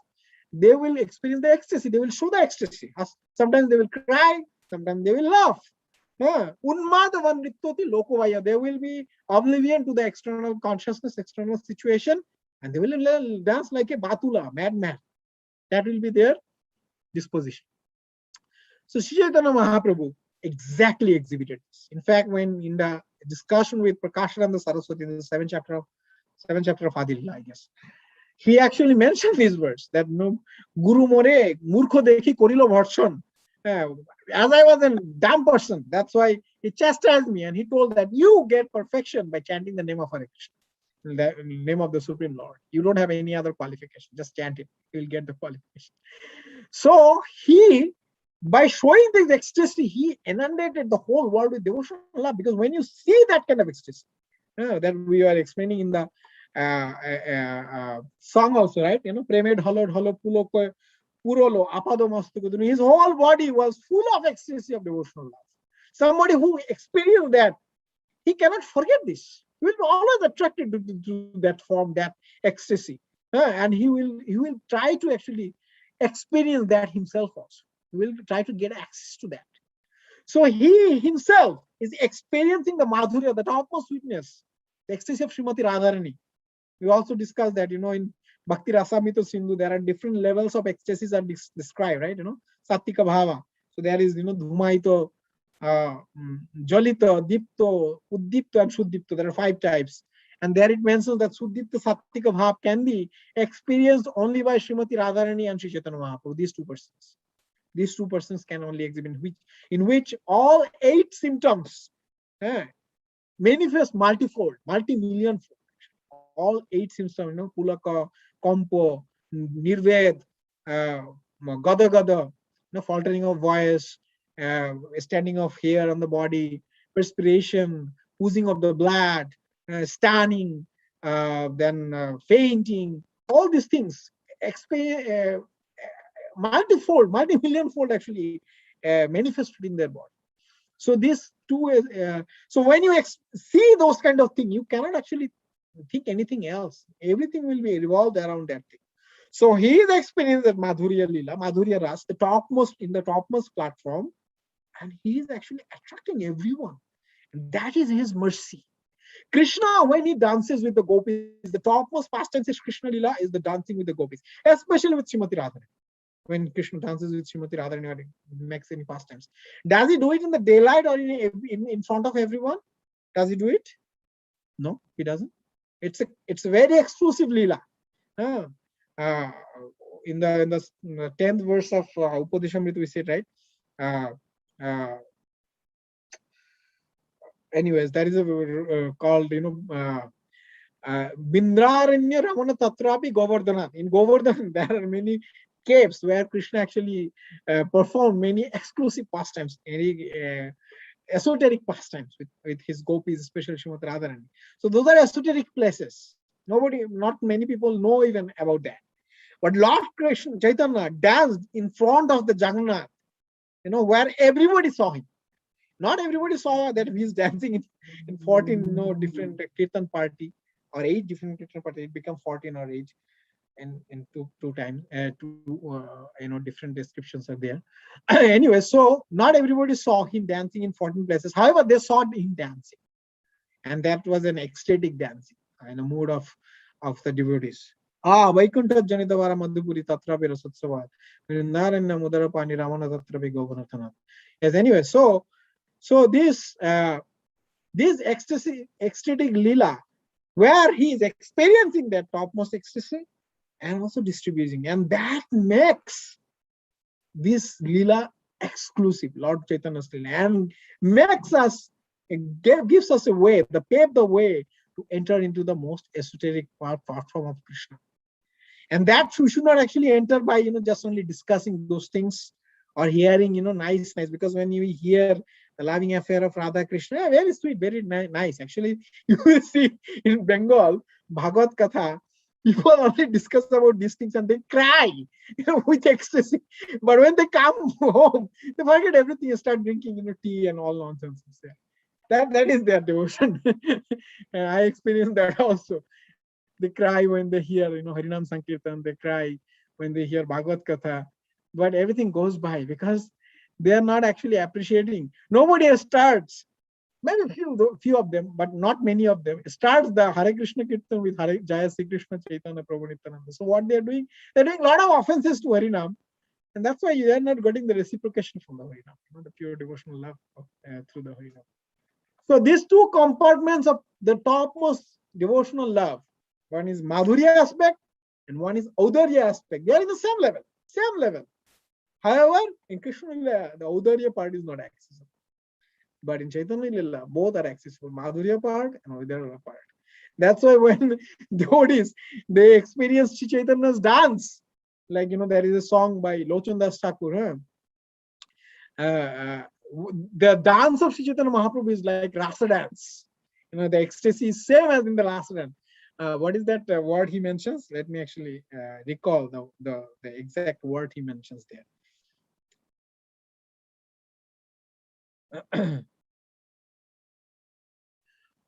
they will experience the ecstasy. They will show the ecstasy. Sometimes they will cry, sometimes they will laugh. Unmadavan rittoti lokovaya. They will be oblivion to the external consciousness, external situation, and they will dance like a batula, madman. That will be their disposition. So Sri Chaitanya Mahaprabhu exactly exhibited this. In fact, when in the discussion with Prakashananda Saraswati in the seventh chapter of Adilila, I guess, he actually mentioned these words that no Guru More Murkho Dekhi Korilo Bharsan. As I was a dumb person, that's why he chastised me, and he told that you get perfection by chanting the name of Hare Krishna, the name of the Supreme Lord. You don't have any other qualification. Just chant it. You'll get the qualification. So he, by showing this ecstasy, he inundated the whole world with devotional love. Because when you see that kind of ecstasy, that we are explaining in the song also, right? Premed Holo Holo Pulo Purolo Apado Mastukudu. His whole body was full of ecstasy of devotional love. Somebody who experienced that, he cannot forget this. He will be always attracted to that form, that ecstasy, and he will try to actually experience that himself also. He will try to get access to that. So he himself is experiencing the madhurya, the topmost sweetness, the ecstasy of Srimati Radharani. We also discussed that, in Bhakti Rasamrita Sindhu, there are different levels of ecstasies are described, right? Sattika Bhava. So there is, Dhumaito, Jolito, Dipto, Uddipto, and Shuddipto. There are 5 types. And there it mentions that Suddipta Sattika Bhav can be experienced only by Srimati Radharani and Sri Chaitanya Mahaprabhu, these 2 persons. These 2 persons can only exhibit, in which all 8 symptoms manifest multifold, multi-millionfold. All 8 symptoms, Pulaka, Kompo, Nirved, Gada Gada, faltering of voice, standing of hair on the body, perspiration, oozing of the blood, stunning, then fainting, all these things, multifold, multi-millionfold actually manifested in their body. So these 2, so when you see those kind of things, you cannot actually think anything else. Everything will be revolved around that thing. So he is experiencing that Madhurya Lila, Madhurya Ras, the topmost platform, and he is actually attracting everyone. And that is his mercy. Krishna, when he dances with the gopis, the topmost pastimes is Krishna Lila, is the dancing with the gopis, especially with Srimati Radharani. When Krishna dances with Srimati Radharani or makes any pastimes, does he do it in the daylight or in front of everyone? Does he do it? No, he doesn't. It's a very exclusive lila. In the 10th verse of Upadeshamrita, we said, right? Anyways, that is called Bindraranya Ramana Tatrapi Govardhana. In Govardhan, there are many caves where Krishna actually performed many exclusive pastimes, any esoteric pastimes with his gopis, especially Srimati Radharani. So those are esoteric places. Not many people know even about that. But Lord Krishna Chaitanya danced in front of the Jagannath, where everybody saw him. Not everybody saw that he's dancing in 14 different kirtan party or 8 different kirtan party. It became 14 or 8 in two times. Different descriptions are there. Anyway, so not everybody saw him dancing in 14 places. However, they saw him dancing, and that was an ecstatic dancing in a mood of the devotees. Vaikuntha Janitavara Madhupuri Tatra Pira Satsava Naranya Mudarapani Ramana Tatra Govanathana. Yes, anyway, so this ecstatic lila, where he is experiencing that topmost ecstasy and also distributing, and that makes this lila exclusive Lord Chaitanya's Leela, and makes us, gives us a way, pave the way to enter into the most esoteric platform of Krishna. And that we should not actually enter by just only discussing those things or hearing nice, because when you hear the loving affair of Radha Krishna, very sweet, very nice. Actually, you will see in Bengal Bhagavad Katha, people only discuss about these things and they cry, with ecstasy. But when they come home, they forget everything and start drinking, tea and all nonsense. That is their devotion. I experienced that also. They cry when they hear, Harinam Sankirtan. They cry when they hear Bhagavad Katha. But everything goes by because they are not actually appreciating. Nobody starts. Maybe few of them, but not many of them, starts the Hare Krishna Kirtan with Hare Jaya Sri Krishna Chaitanya Prabhu Nityananda. So what they are doing, they're doing a lot of offenses to Harinam. And that's why you are not getting the reciprocation from the Harinam, the pure devotional love through the Harinam. So these two compartments of the topmost devotional love, one is Madhurya aspect and one is Audarya aspect. They are in the same level, same level. However, in Krishna Lila, the Audarya part is not accessible. But in Chaitanya Lila, both are accessible, Madhurya part and Audarya part. That's why when devotees, they experience Sri Chaitanya's dance, like, there is a song by Lochan Das Thakur, the dance of Sri Chaitanya Mahaprabhu is like rasa dance. The ecstasy is same as in the rasa dance. What is that word he mentions? Let me actually recall the exact word he mentions there.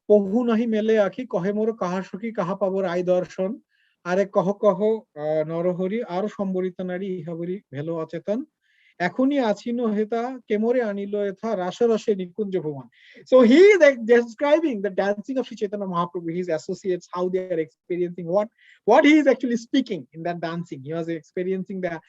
Pohu nahi mele akhi kohe mor kaha sukhi kaha pabor ai darshan are koho koho norohari aro samborita nari ihabari velo achetan ekhoni achino heta kemore anilo etha rasarashe nikunja bhuvan. So he is describing the dancing of Sri Chaitanya Mahaprabhu, his associates, how they are experiencing what he is actually speaking in that dancing. He was experiencing the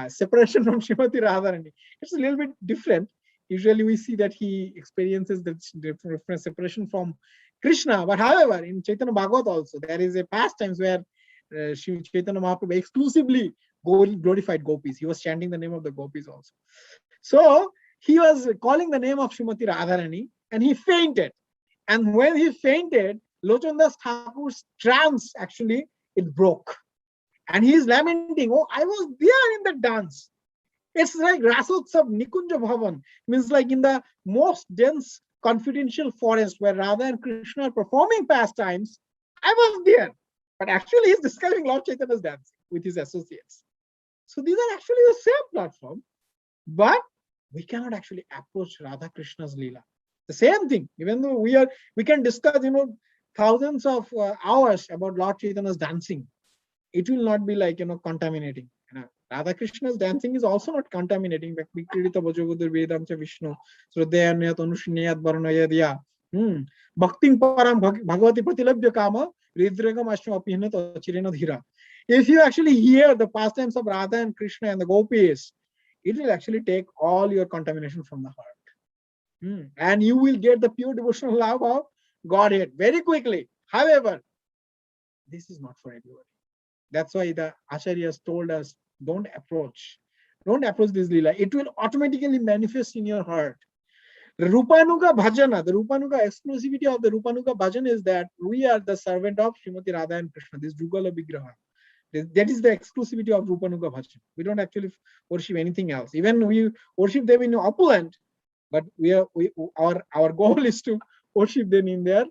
separation from Srimati Radharani. It's a little bit different. Usually we see that he experiences the different separation from Krishna. But however, in Chaitanya Bhagavat also, there is a pastimes where Sri Chaitanya Mahaprabhu exclusively glorified gopis. He was chanting the name of the gopis also. So he was calling the name of Srimati Radharani and he fainted. And when he fainted, Lochandas Thakur's trance actually, it broke. And he is lamenting, oh, I was there in the dance. It's like Rasotsav Nikunja Bhavan, means like in the most dense confidential forest where Radha and Krishna are performing pastimes, I was there. But actually he's describing Lord Chaitanya's dance with his associates. So these are actually the same platform, but we cannot actually approach Radha Krishna's Leela. The same thing, even though we can discuss, thousands of hours about Lord Chaitanya's dancing. It will not be like, contaminating. Radha Krishna's dancing is also not contaminating. Bhakti Vishnu, Bhakting Param Bhagavati Pratilabhya Kama, Ridregam Ashma Apinat Chirena Dhira. If you actually hear the pastimes of Radha and Krishna and the gopis, it will actually take all your contamination from the heart. And you will get the pure devotional love of Godhead very quickly. However, this is not for everybody. That's why the Acharyas told us, don't approach this Leela. It will automatically manifest in your heart. The Rupanuga Bhajana, the Rupanuga exclusivity of the Rupanuga Bhajan is that we are the servant of Srimati Radha and Krishna, this Jugala Vigraha. That is the exclusivity of Rupanuga Bhajan. We don't actually worship anything else. Even we worship them in opulent, but our goal is to worship them in their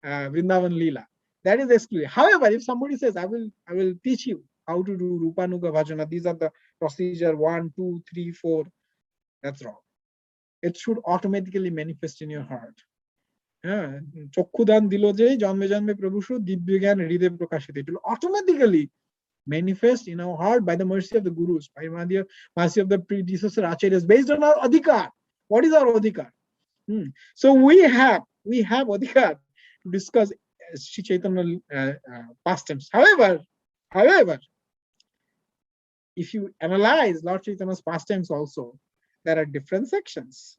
Vrindavan Leela. That is exclusive. However, if somebody says, I will teach you how to do Rupanuga Bhajana, these are the procedure 1, 2, 3, 4, that's wrong. It should automatically manifest in your heart. Chokkudan dilo je janme janme prabhushu divya gyan hriday prakashit. It will automatically manifest in our heart by the mercy of the gurus, by the mercy of the predecessor acharyas, based on our adhikar. What is our adhikar? So we have adhikar to discuss Sri Chaitanya pastimes. However, if you analyze Lord Chaitanya's pastimes also, there are different sections.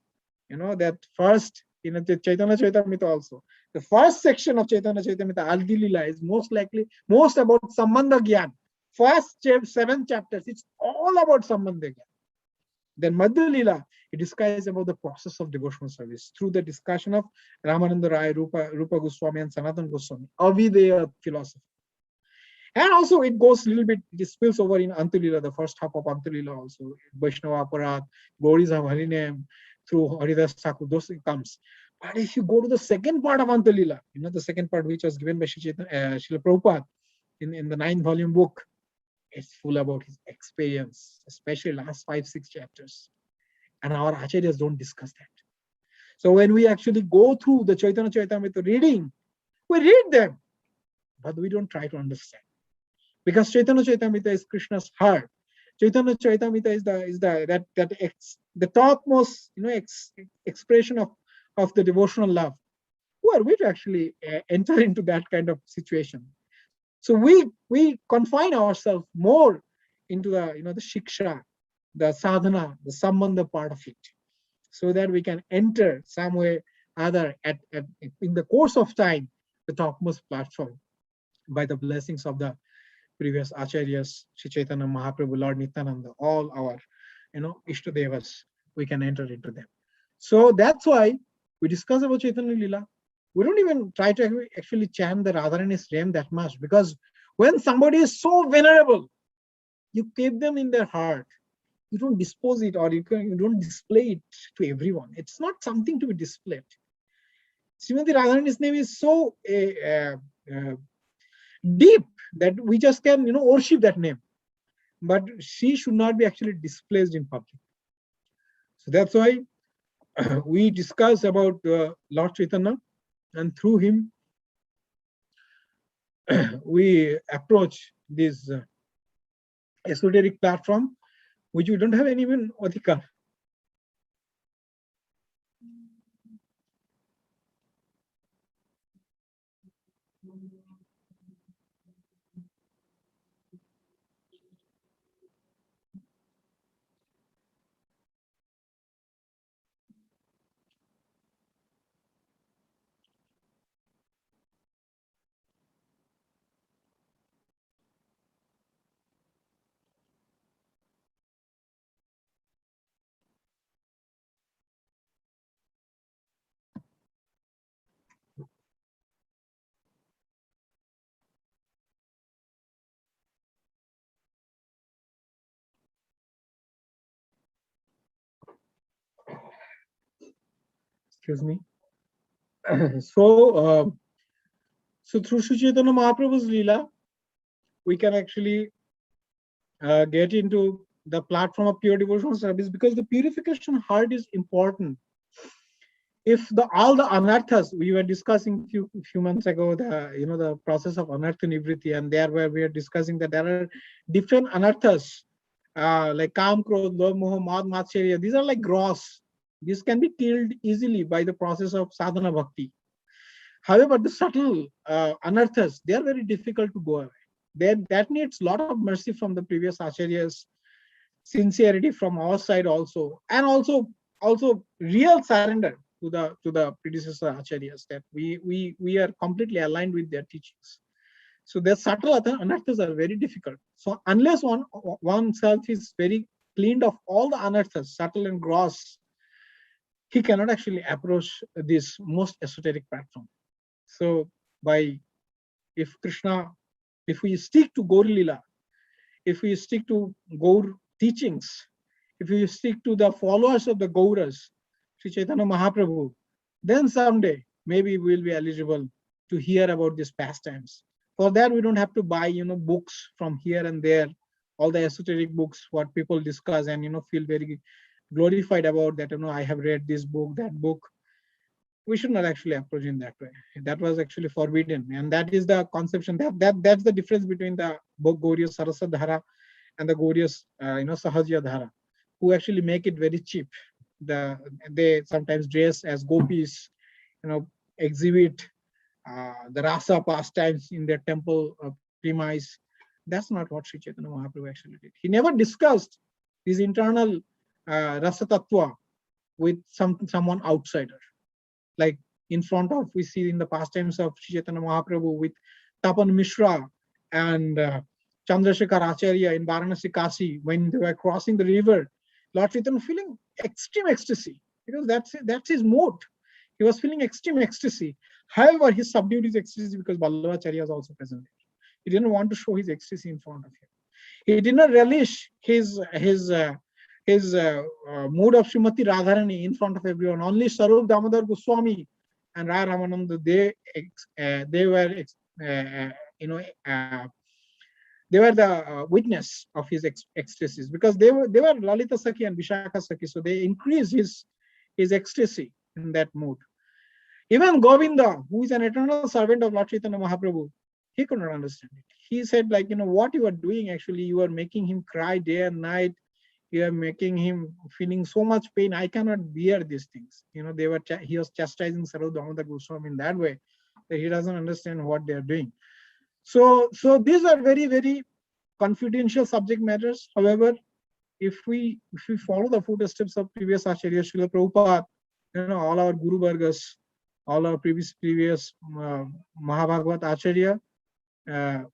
That first, the Chaitanya Chaitamrita also. The first section of Chaitanya Chaitamrita, Aldi Lila, is most about Sambandha Gyan. First 7 chapters, it's all about Sambandha Gyan. Then Madhya Lila, it describes about the process of devotional service through the discussion of Ramananda Rai, Rupa Goswami, and Sanatan Goswami, Avideya philosophy. And also it goes a little bit, it spills over in Antulila, the first half of Antulila also, Vaishnava Aparat, Glories of Harinam, through Haridas Thakur, those it comes. But if you go to the second part of Antulila, the second part which was given by Srila Prabhupada in the 9th volume book, it's full about his experience, especially last 5-6 chapters. And our acharyas don't discuss that. So when we actually go through the Chaitanya Charitamrita reading, we read them, but we don't try to understand. Because Chaitanya Charitamrita is Krishna's heart. Chaitanya Charitamrita is the topmost expression of the devotional love. Who are we to actually enter into that kind of situation? So we confine ourselves more into the shiksha, the sadhana, the sambandha part of it, so that we can enter some way other in the course of time the topmost platform by the blessings of the previous acharyas, Sri Chaitanya Mahaprabhu, Lord Nityananda, all our Ishtadevas, we can enter into them. So that's why we discuss about Chaitanya Lila. We don't even try to actually chant the Radharani's name that much, because when somebody is so venerable, you keep them in their heart. You don't dispose it, or you don't display it to everyone. It's not something to be displayed. Srimati Radharani's name is so deep that we just can worship that name, but she should not be actually displayed in public. So that's why we discuss about Lord Chaitanya, and through him we approach this esoteric platform which we don't have any even adhikar. Excuse me. So through Sri Chaitanya Mahaprabhu's Leela, we can actually get into the platform of pure devotional service, because the purification heart is important. If all the anarthas we were discussing few months ago, the process of anartha nivriti, and there where we are discussing that there are different anarthas like kam, krodh, lobh, moha, mad, matserya. These are like gross. These can be killed easily by the process of sadhana bhakti. However, the subtle anarthas, they are very difficult to go away. That needs a lot of mercy from the previous acharyas, sincerity from our side also, and also real surrender to the predecessor acharyas, that we are completely aligned with their teachings. So the subtle anarthas are very difficult. So unless oneself is very cleaned of all the anarthas, subtle and gross, he cannot actually approach this most esoteric platform. So if we stick to Gaur Lila, if we stick to Gaur teachings, if we stick to the followers of the Gauras, Sri Chaitanya Mahaprabhu, then someday maybe we'll be eligible to hear about these pastimes. For that, we don't have to buy books from here and there, all the esoteric books, what people discuss and feel very glorified about that. I have read this book, that book. We should not actually approach in that way. That was actually forbidden, and that is the conception. That's the difference between the Gauriya Sarasa Dhara and the Gauriya Sahajya Dhara, who actually make it very cheap. They sometimes dress as gopis, exhibit the rasa pastimes in their temple premise. That's not what Sri Chaitanya Mahaprabhu actually did. He never discussed this internal rasa tattva with someone outsider. Like in front of, we see in the pastimes of Sri Chaitanya Mahaprabhu with Tapan Mishra and Chandrasekhar Acharya in Varanasi, Kasi, when they were crossing the river, Lord Chaitanya feeling extreme ecstasy, because that's his mood. He was feeling extreme ecstasy. However, he subdued his ecstasy because Vallabhacharya was also present. He didn't want to show his ecstasy in front of him. He did not relish his mood of Srimati Radharani in front of everyone. Only Sarup Damodar Goswami and Raya Ramananda, they were you know they were the witness of his ecstasies, because they were Lalita Sakhi and Vishakha Sakhi, so they increased his ecstasy in that mood. Even Govinda, who is an eternal servant of Lord Chaitanya Mahaprabhu, he could not understand it. He said, like, what you are doing, actually, you are making him cry day and night. You are making him feeling so much pain. I cannot bear these things. He was chastising Sarva Damodar Goswami in that way, that he doesn't understand what they are doing. So these are very, very confidential subject matters. However, if we follow the footsteps of previous Acharya, Srila Prabhupada, all our Guru Vargas, all our previous Mahabhagavat Acharya,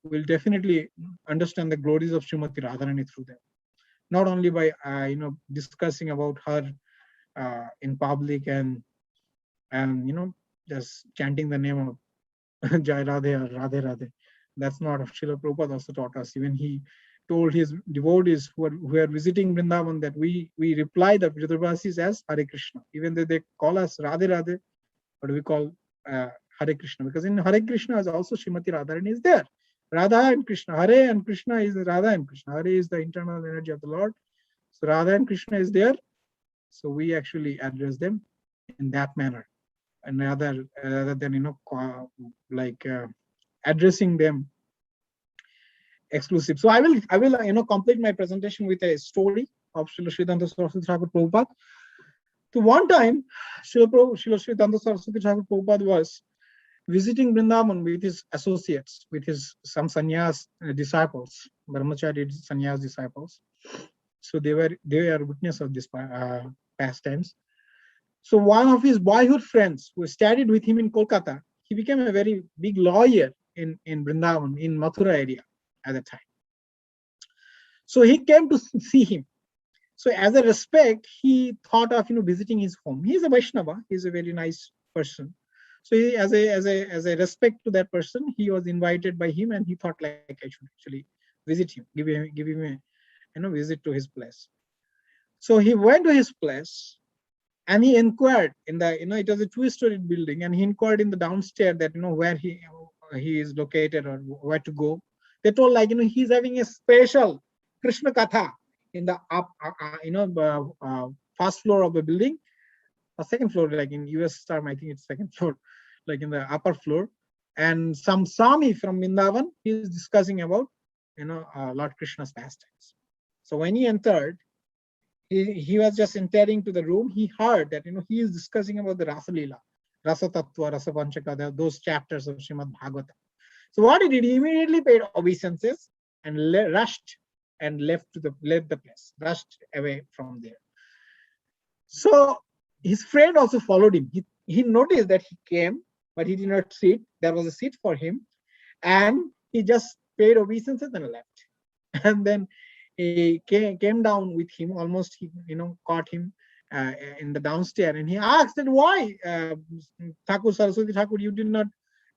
will definitely understand the glories of Srimati Radharani through them. Not only by discussing about her in public and just chanting the name of Jai Radhe or Radhe Radhe. That's not what Srila Prabhupada also taught us. Even he told his devotees who are visiting Vrindavan that we reply the Vridabasis as Hare Krishna. Even though they call us Radhe Radhe, but we call Hare Krishna, because in Hare Krishna is also Srimati Radharani is there. Radha and Krishna. Hare and Krishna is Radha and Krishna. Hare is the internal energy of the Lord. So Radha and Krishna is there. So we actually address them in that manner, and rather than addressing them exclusive. So I will complete my presentation with a story of Srila Sridhanta Saraswati Thakur Prabhupada. So one time, Srila Sridhanta Saraswati Thakur Prabhupada was visiting Vrindavan with his associates, with some sannyas disciples, brahmachari sannyas disciples. So they are witness of this pastimes. So one of his boyhood friends who studied with him in Kolkata, he became a very big lawyer in Vrindavan, in Mathura area at the time. So he came to see him. So as a respect, he thought of visiting his home. He's a Vaishnava. He's a very nice person. So he, as a respect to that person, he was invited by him, and he thought like I should actually visit him, give him a visit to his place. So he went to his place, and he inquired in the it was a two-story building, and he inquired in the downstairs that where he is located or where to go. They told like he's having a special Krishna Katha in the up first floor of the building, or second floor, like in US term, I think it's second floor, like in the upper floor. And some Swami from Vrindavan, he is discussing about Lord Krishna's pastimes. So when he entered, he was just entering to the room. He heard that he is discussing about the Rasa Leela, Rasa Tattva, Rasa Panchaka, those chapters of Srimad Bhagavatam. So what he did, he immediately paid obeisances and rushed and left the place, rushed away from there. So his friend also followed him. He noticed that he came, but he did not sit. There was a seat for him, and he just paid obeisances and left. And then he came down with him. Almost he caught him in the downstairs, and he asked that why Thakur Saraswati Thakur, you did not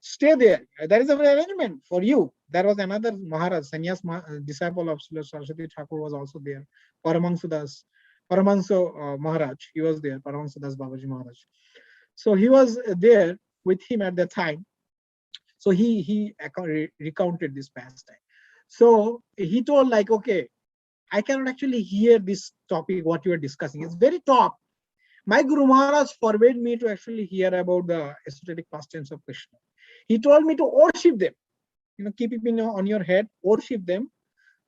stay there. There is an arrangement for you. There was another Maharaj, sannyas disciple of Saraswati Thakur was also there. Paramahansa Maharaj, he was there. Paramahansa Das Babaji Maharaj. So he was there with him at that time. So he recounted this pastime. So he told like, okay, I cannot actually hear this topic, what you are discussing. It's very top. My Guru Maharaj forbade me to actually hear about the esoteric pastimes of Krishna. He told me to worship them. Keep it on your head, worship them.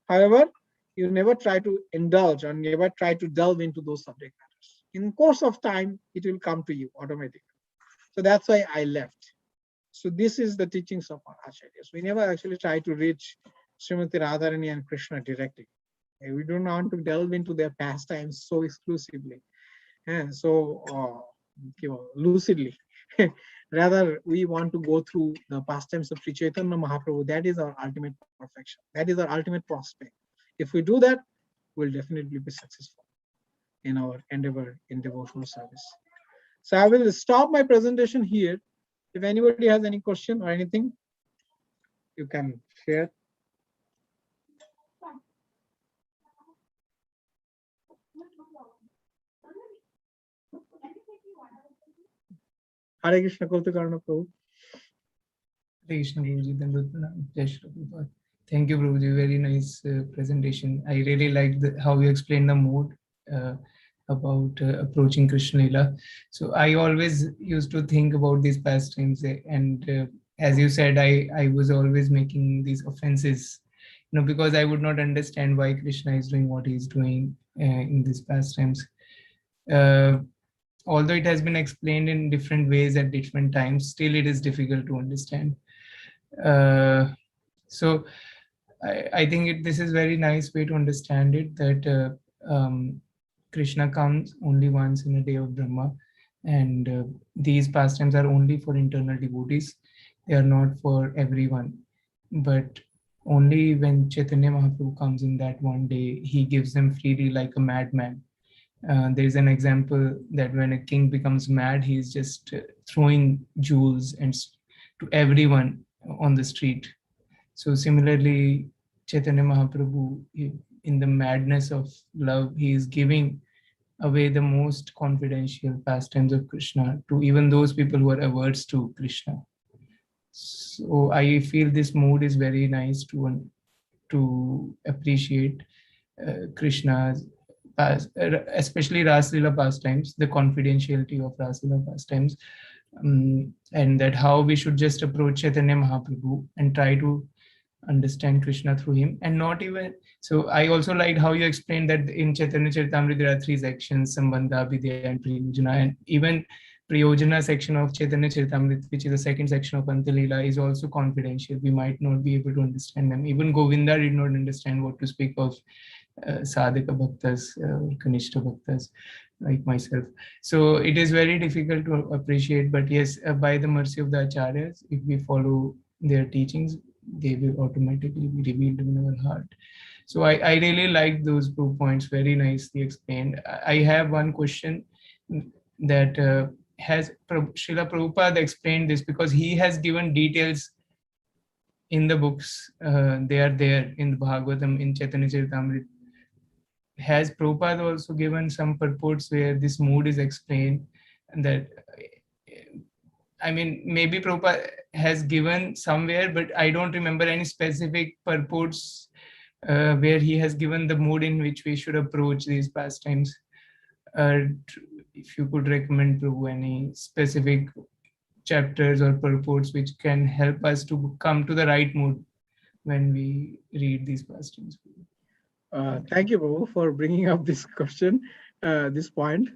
However, you never try to indulge or never try to delve into those subject matters. In course of time, it will come to you automatically. So that's why I left. So this is the teachings of our acharyas. We never actually try to reach Srimati Radharani and Krishna directly. We don't want to delve into their pastimes so exclusively and so lucidly. Rather, we want to go through the pastimes of Sri Chaitanya Mahaprabhu. That is our ultimate perfection. That is our ultimate prospect. If we do that, we'll definitely be successful. in our endeavor in devotional service. So I will stop my presentation here. If anybody has any question or anything, you can share. Hare Krishna, Kautuk Karna Prabhu. Krishna Guruji, thank you, Prabhuji. Very nice presentation. I really liked how you explained the mood about approaching Krishna Lila. So I always used to think about these pastimes, and as you said, I was always making these offenses, because I would not understand why Krishna is doing what he's doing in these pastimes. Although it has been explained in different ways at different times, still it is difficult to understand. So I think this is very nice way to understand it, that Krishna comes only once in a day of Brahma, and these pastimes are only for internal devotees. They are not for everyone. But only when Chaitanya Mahaprabhu comes in that one day, he gives them freely like a madman. There's an example that when a king becomes mad, he's just throwing jewels and to everyone on the street. So similarly, Chaitanya Mahaprabhu, in the madness of love, he is giving away the most confidential pastimes of Krishna to even those people who are averse to Krishna. So I feel this mood is very nice to appreciate Krishna's especially Raslila pastimes, the confidentiality of Raslila pastimes, and that how we should just approach Chaitanya Mahaprabhu and try to understand Krishna through him, and not even so. I also liked how you explained that in Chaitanya Charitamrita there are three sections: Sambandha, Vidya, and Priyojana, and even Priyojana section of Chaitanya Charitamrita, which is the second section of Antalila, is also confidential. We might not be able to understand them. Even Govinda did not understand what to speak of sadhaka bhaktas or kanishta bhaktas like myself. So it is very difficult to appreciate, but yes, by the mercy of the acharyas, if we follow their teachings, they will automatically be revealed in our heart. So I really like those 2 points, very nicely explained. I have one question that has Srila Prabhupada explained this, because he has given details in the books. They are there in the Bhagavatam, in Chaitanya Charitamrita. Has Prabhupada also given some purports where this mood is explained? And that, I mean, maybe Prabhupada has given somewhere, but I don't remember any specific purports where he has given the mood in which we should approach these pastimes. If you could recommend, Prabhu, any specific chapters or purports which can help us to come to the right mood when we read these pastimes. Thank you, Prabhu, for bringing up this question, this point.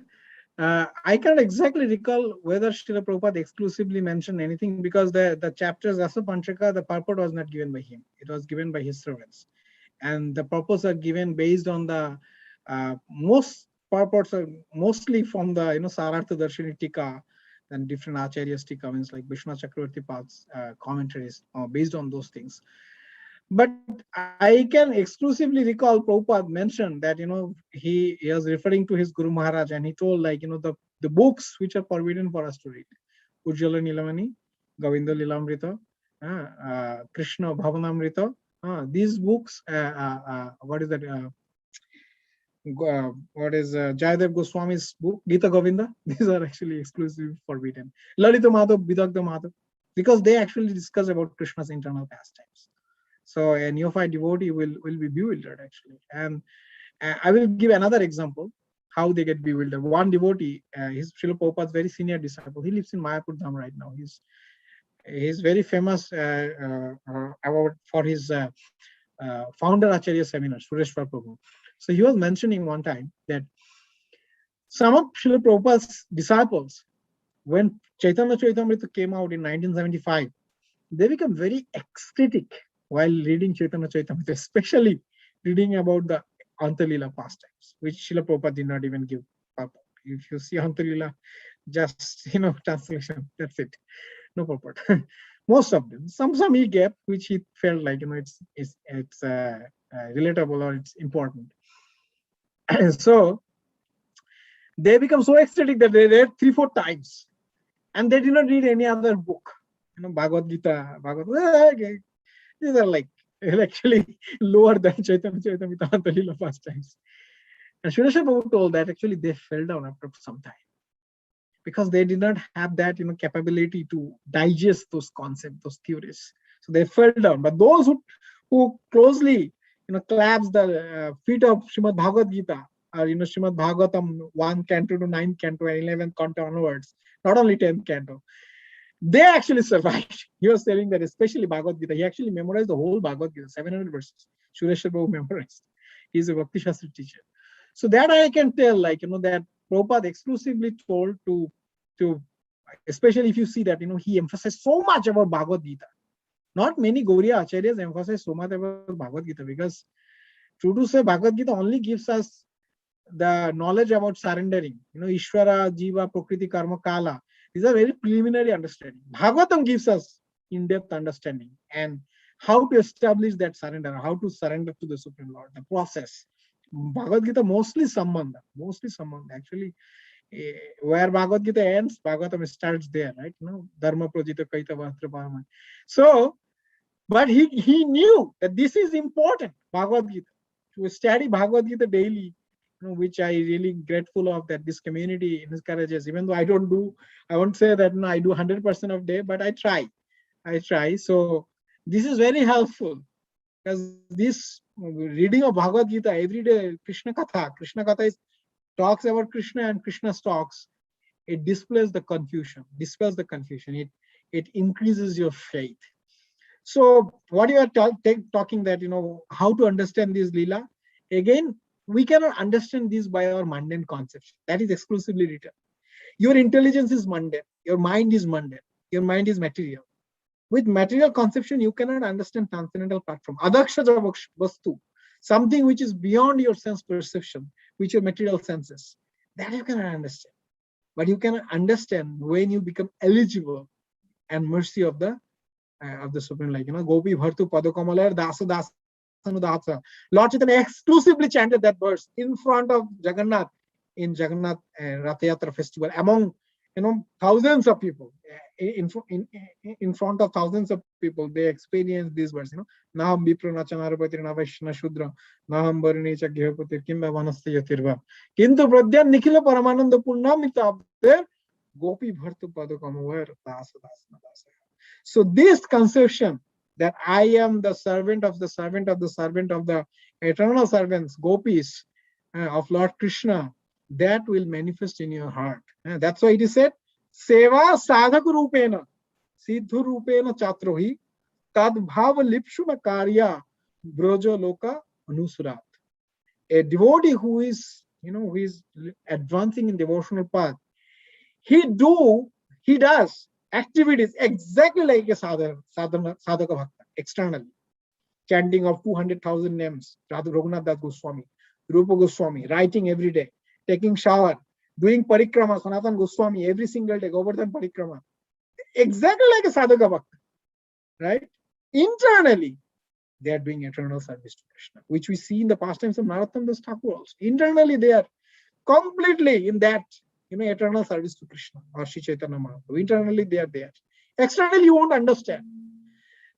I can't exactly recall whether Srila Prabhupada exclusively mentioned anything, because the chapters Rasa Panchaka, the purport was not given by him. It was given by his servants. And the purports are given based on the most purports are mostly from the Sarartha Darshini Tika and different Acharyas Tika, means like Vishnu Chakravarti Pad's commentaries based on those things. But I can exclusively recall Prabhupada mentioned that he was referring to his Guru Maharaj, and he told the books which are forbidden for us to read: Ujjala Nilamani, Govinda Lilamrita, Krishna Bhavanamrita. These books, what is that? What is Jayadev Goswami's book, Gita Govinda? These are actually exclusively forbidden. Lalita Madhav, Vidagda Madhav, because they actually discuss about Krishna's internal pastimes. So a neophyte devotee will be bewildered actually. And I will give another example how they get bewildered. One devotee, his Srila Prabhupada's very senior disciple. He lives in Mayapur Dham right now. He's very famous for his founder Acharya seminar, Sureshwar Prabhu. So he was mentioning one time that some of Srila Prabhupada's disciples, when Chaitanya Charitamrita came out in 1975, they become very ecstatic while reading Chaitanya Charitamrita, especially reading about the Antalila pastimes, which Srila Prabhupada did not even give purport. If you see Antalila, just translation, that's it, no purport. Most of them, some he gave, which he felt like it's relatable or it's important. So They become so ecstatic that they read 3-4 times, and they did not read any other book. Bhagavad Gita, Bhagavad. These are like actually lower than Chaitanya Charitamrita Lila pastimes. And Sureshwar Prabhu told that actually they fell down after some time because they did not have that capability to digest those concepts, those theories. So they fell down. But those who closely claps the feet of Srimad Bhagavad Gita, or Srimad Bhagavatam 1 canto to 9th canto and 11th canto onwards, not only 10th canto, they actually survived. He was telling that especially Bhagavad Gita, he actually memorized the whole Bhagavad Gita, 700 verses. Sureshwar Prabhu memorized. He's a Bhakti Shastri teacher. So that I can tell, that Prabhupada exclusively told to, especially if you see that, he emphasized so much about Bhagavad Gita. Not many Gauriya Acharyas emphasize so much about Bhagavad Gita, because true to say, Bhagavad Gita only gives us the knowledge about surrendering, Ishvara, Jiva, Prakriti, Karma, Kala. These are very preliminary understanding. Bhagavatam gives us in-depth understanding and how to establish that surrender, how to surrender to the Supreme Lord, the process. Bhagavad Gita mostly sambandha. Actually, where Bhagavad Gita ends, Bhagavatam starts there, right? Dharma projita kaita vastra parama. So, but he knew that this is important, Bhagavad Gita, to study Bhagavad Gita daily, which I really grateful of that this community encourages. Even though I won't say that I do 100% of day, but I try. So this is very helpful, because this reading of Bhagavad Gita every day, Krishna Katha is talks about Krishna and Krishna's talks. It dispels the confusion. It increases your faith. So what you are talking that, how to understand this Leela, again, we cannot understand this by our mundane conception. That is exclusively written. Your intelligence is mundane. Your mind is mundane. Your mind is material. With material conception, you cannot understand transcendental platform. Adakshaja vastu, something which is beyond your sense perception, which your material senses. That you cannot understand. But you can understand when you become eligible and mercy of the Supreme, Gopi Bhartu Padakamalar Dasa Dasanu Dasa. Lord Chaitanya exclusively chanted that verse in front of Jagannath in Jagannath Rathayatra festival, among thousands of people. In front of thousands of people, they experience this verse. Naham Vipra Nachanarapati Navaishna Shudra Naham Varuni Chagyapatir Kimba Vanastayatirva Kintu Pradyan Nikhila Paramananda Purnamita there Gopi Bhartu Padakamalar Dasa Dasana Dasa. So this conception that I am the servant of the servant of the servant of the eternal servants, gopis of Lord Krishna, that will manifest in your heart. That's why it is said, Seva sadhak rupena, siddhu rupena chatrohi, tad bhava lipshuna karya, brojo loka anusurat. A devotee who is advancing in devotional path, he does activities exactly like a sadhaka bhakta, externally. Chanting of 200,000 names, Radha Raghunath Das Goswami, Rupa Goswami, writing every day, taking shower, doing parikrama, Sanatan Goswami, every single day, Govardhan parikrama. Exactly like a sadhaka bhakta, right? Internally, they are doing eternal service to Krishna, which we see in the pastimes of Narottam Das Thakur also. Internally, they are completely in that eternal service to Krishna or Sri Chaitanya Mahaprabhu. Internally, they are there. Externally, you won't understand.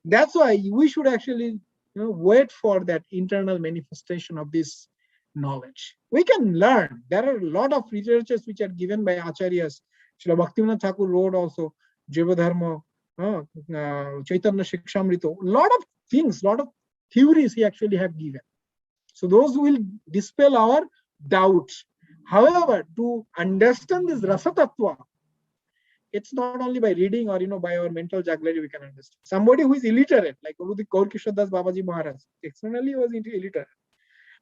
That's why we should actually wait for that internal manifestation of this knowledge. We can learn. There are a lot of literatures which are given by acharyas. Srila Bhaktivinoda Thakur wrote also Jiva Dharma, Chaitanya Shikshamrito. Lot of things, lot of theories he actually have given. So those will dispel our doubts. However, to understand this rasa tattva, it's not only by reading or by our mental jugglery we can understand. Somebody who is illiterate, like Gaur Kishore Das Babaji Maharaj, externally was illiterate.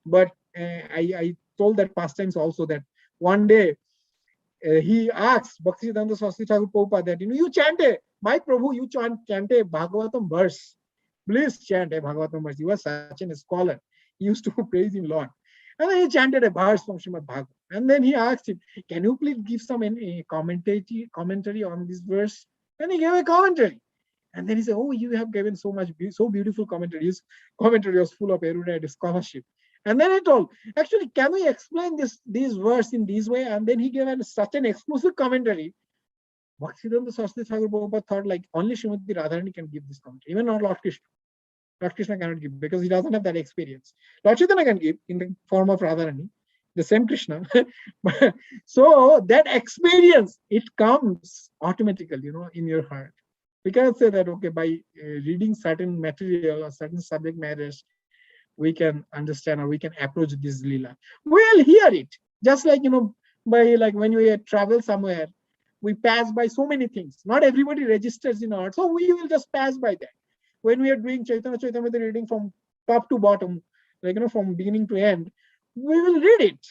But I told that pastimes also that one day he asked Bhaktisiddhanta Saraswati Thakur Prabhupada that you chant my Prabhu, you chant a Bhagavatam verse. Please chant a Bhagavatam verse. You are such a scholar. He used to praise him Lord. And then he chanted a verse from Srimad Bhagavatam. And then he asked him, can you please give some commentary on this verse? And he gave a commentary. And then he said, oh, you have given so beautiful commentary. His commentary was full of erudite scholarship. And then I told, actually, can we explain these words in this way? And then he gave such an exclusive commentary. Bhaktisiddhanta Saraswati Thakur Prabhupada thought like only Srimati Radharani can give this commentary, even not Lord Krishna. Lord Krishna cannot give because he doesn't have that experience. Lord Chaitanya can give in the form of Radharani, the same Krishna. So that experience, it comes automatically, in your heart. We cannot say that, okay, by reading certain material or certain subject matters, we can understand or we can approach this lila. We'll hear it. Just like, by like when we travel somewhere, we pass by so many things. Not everybody registers in art, so we will just pass by that. When we are doing Chaitanya Chaitamrita reading from top to bottom, like from beginning to end, we will read it.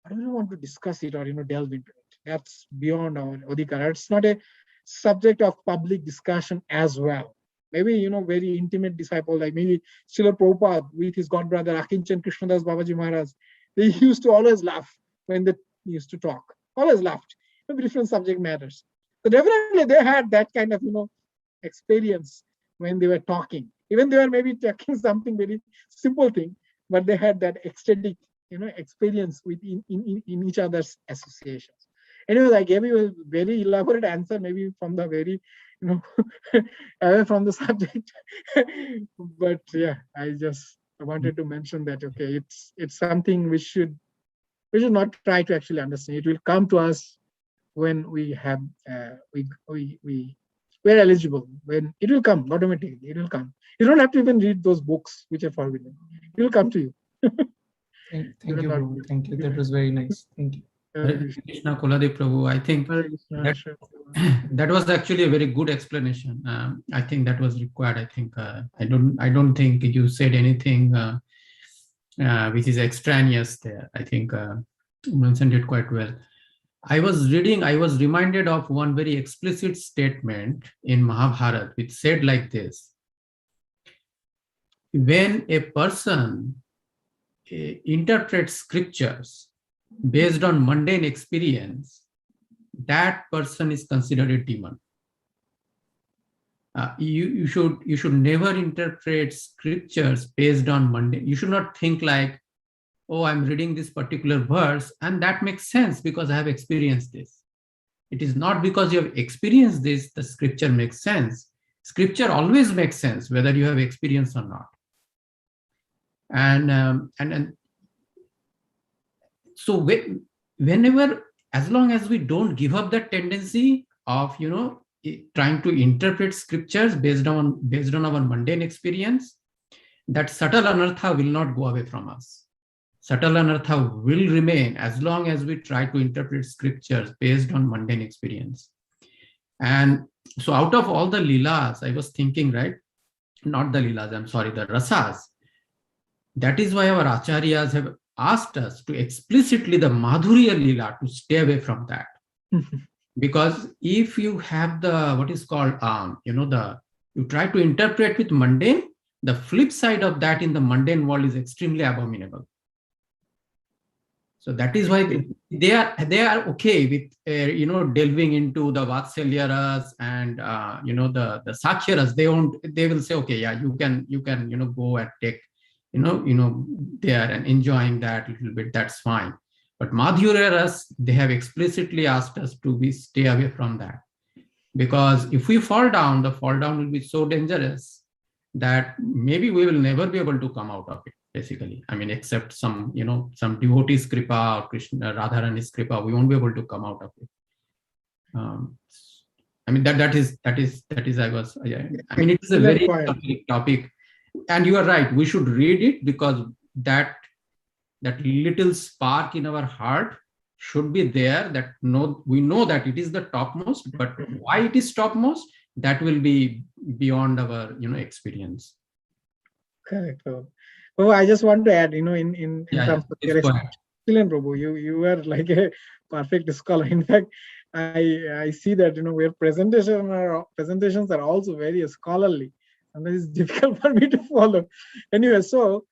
I don't want to discuss it or delve into it. That's beyond our adhikar. It's not a subject of public discussion as well. Maybe very intimate disciple like maybe Srila Prabhupada with his god brother Akinchan Krishnadas Babaji Maharaj, they used to always laugh when they used to talk. Always laughed. Different subject matters. So definitely they had that kind of experience when they were talking. Even they were maybe talking something very simple thing, but they had that ecstatic experience with in each other's associations. Anyways, I gave you a very elaborate answer, maybe from the very away from the subject. But yeah, I just wanted to mention that okay, it's something we should not try to actually understand. It will come to us when we have we're eligible. When it will come automatically, it will come. You don't have to even read those books which are forbidden. It will come to you. Thank you, Prabhu. Thank you. That was very nice. Thank you. Krishna Kolodvip Prabhu. I think that was actually a very good explanation. I think that was required. I think I don't think you said anything which is extraneous there. I think you mentioned it quite well. I was reminded of one very explicit statement in Mahabharata, which said like this: when a person interprets scriptures based on mundane experience, that person is considered a demon. You should never interpret scriptures based on mundane. You should not think like, oh, I'm reading this particular verse and that makes sense because I have experienced this. It is not because you have experienced this, the scripture makes sense. Scripture always makes sense whether you have experience or not. And so whenever, as long as we don't give up that tendency of trying to interpret scriptures based on our mundane experience, that subtle anartha will not go away from us. Subtle anartha will remain as long as we try to interpret scriptures based on mundane experience. And so out of all the leelas, I was thinking, right? Not the leelas, I'm sorry, the rasas. That is why our acharyas have asked us to explicitly the Madhurya Leela to stay away from that. Because if you have the, what is called, you try to interpret with mundane, the flip side of that in the mundane world is extremely abominable. So that is why they are okay with, delving into the Vatsalyaras and, the Sakhyaras. They will say, okay, yeah, you can, go and take, there and enjoying that a little bit, that's fine. But Madhurya, they have explicitly asked us to stay away from that. Because if we fall down, the fall down will be so dangerous that maybe we will never be able to come out of it, basically. I mean, except some devotee's kripa or Krishna, Radharani's kripa, we won't be able to come out of it. I mean, that is, I mean, it's a very topic. And you are right, we should read it because that little spark in our heart should be there, that we know that it is the topmost, but why it is topmost, that will be beyond our experience. Correct. Oh, I just want to add, in terms of your excellent, Prabhu, you were like a perfect scholar. In fact, I see that your presentations are also very scholarly, and it is difficult for me to follow. Anyway, so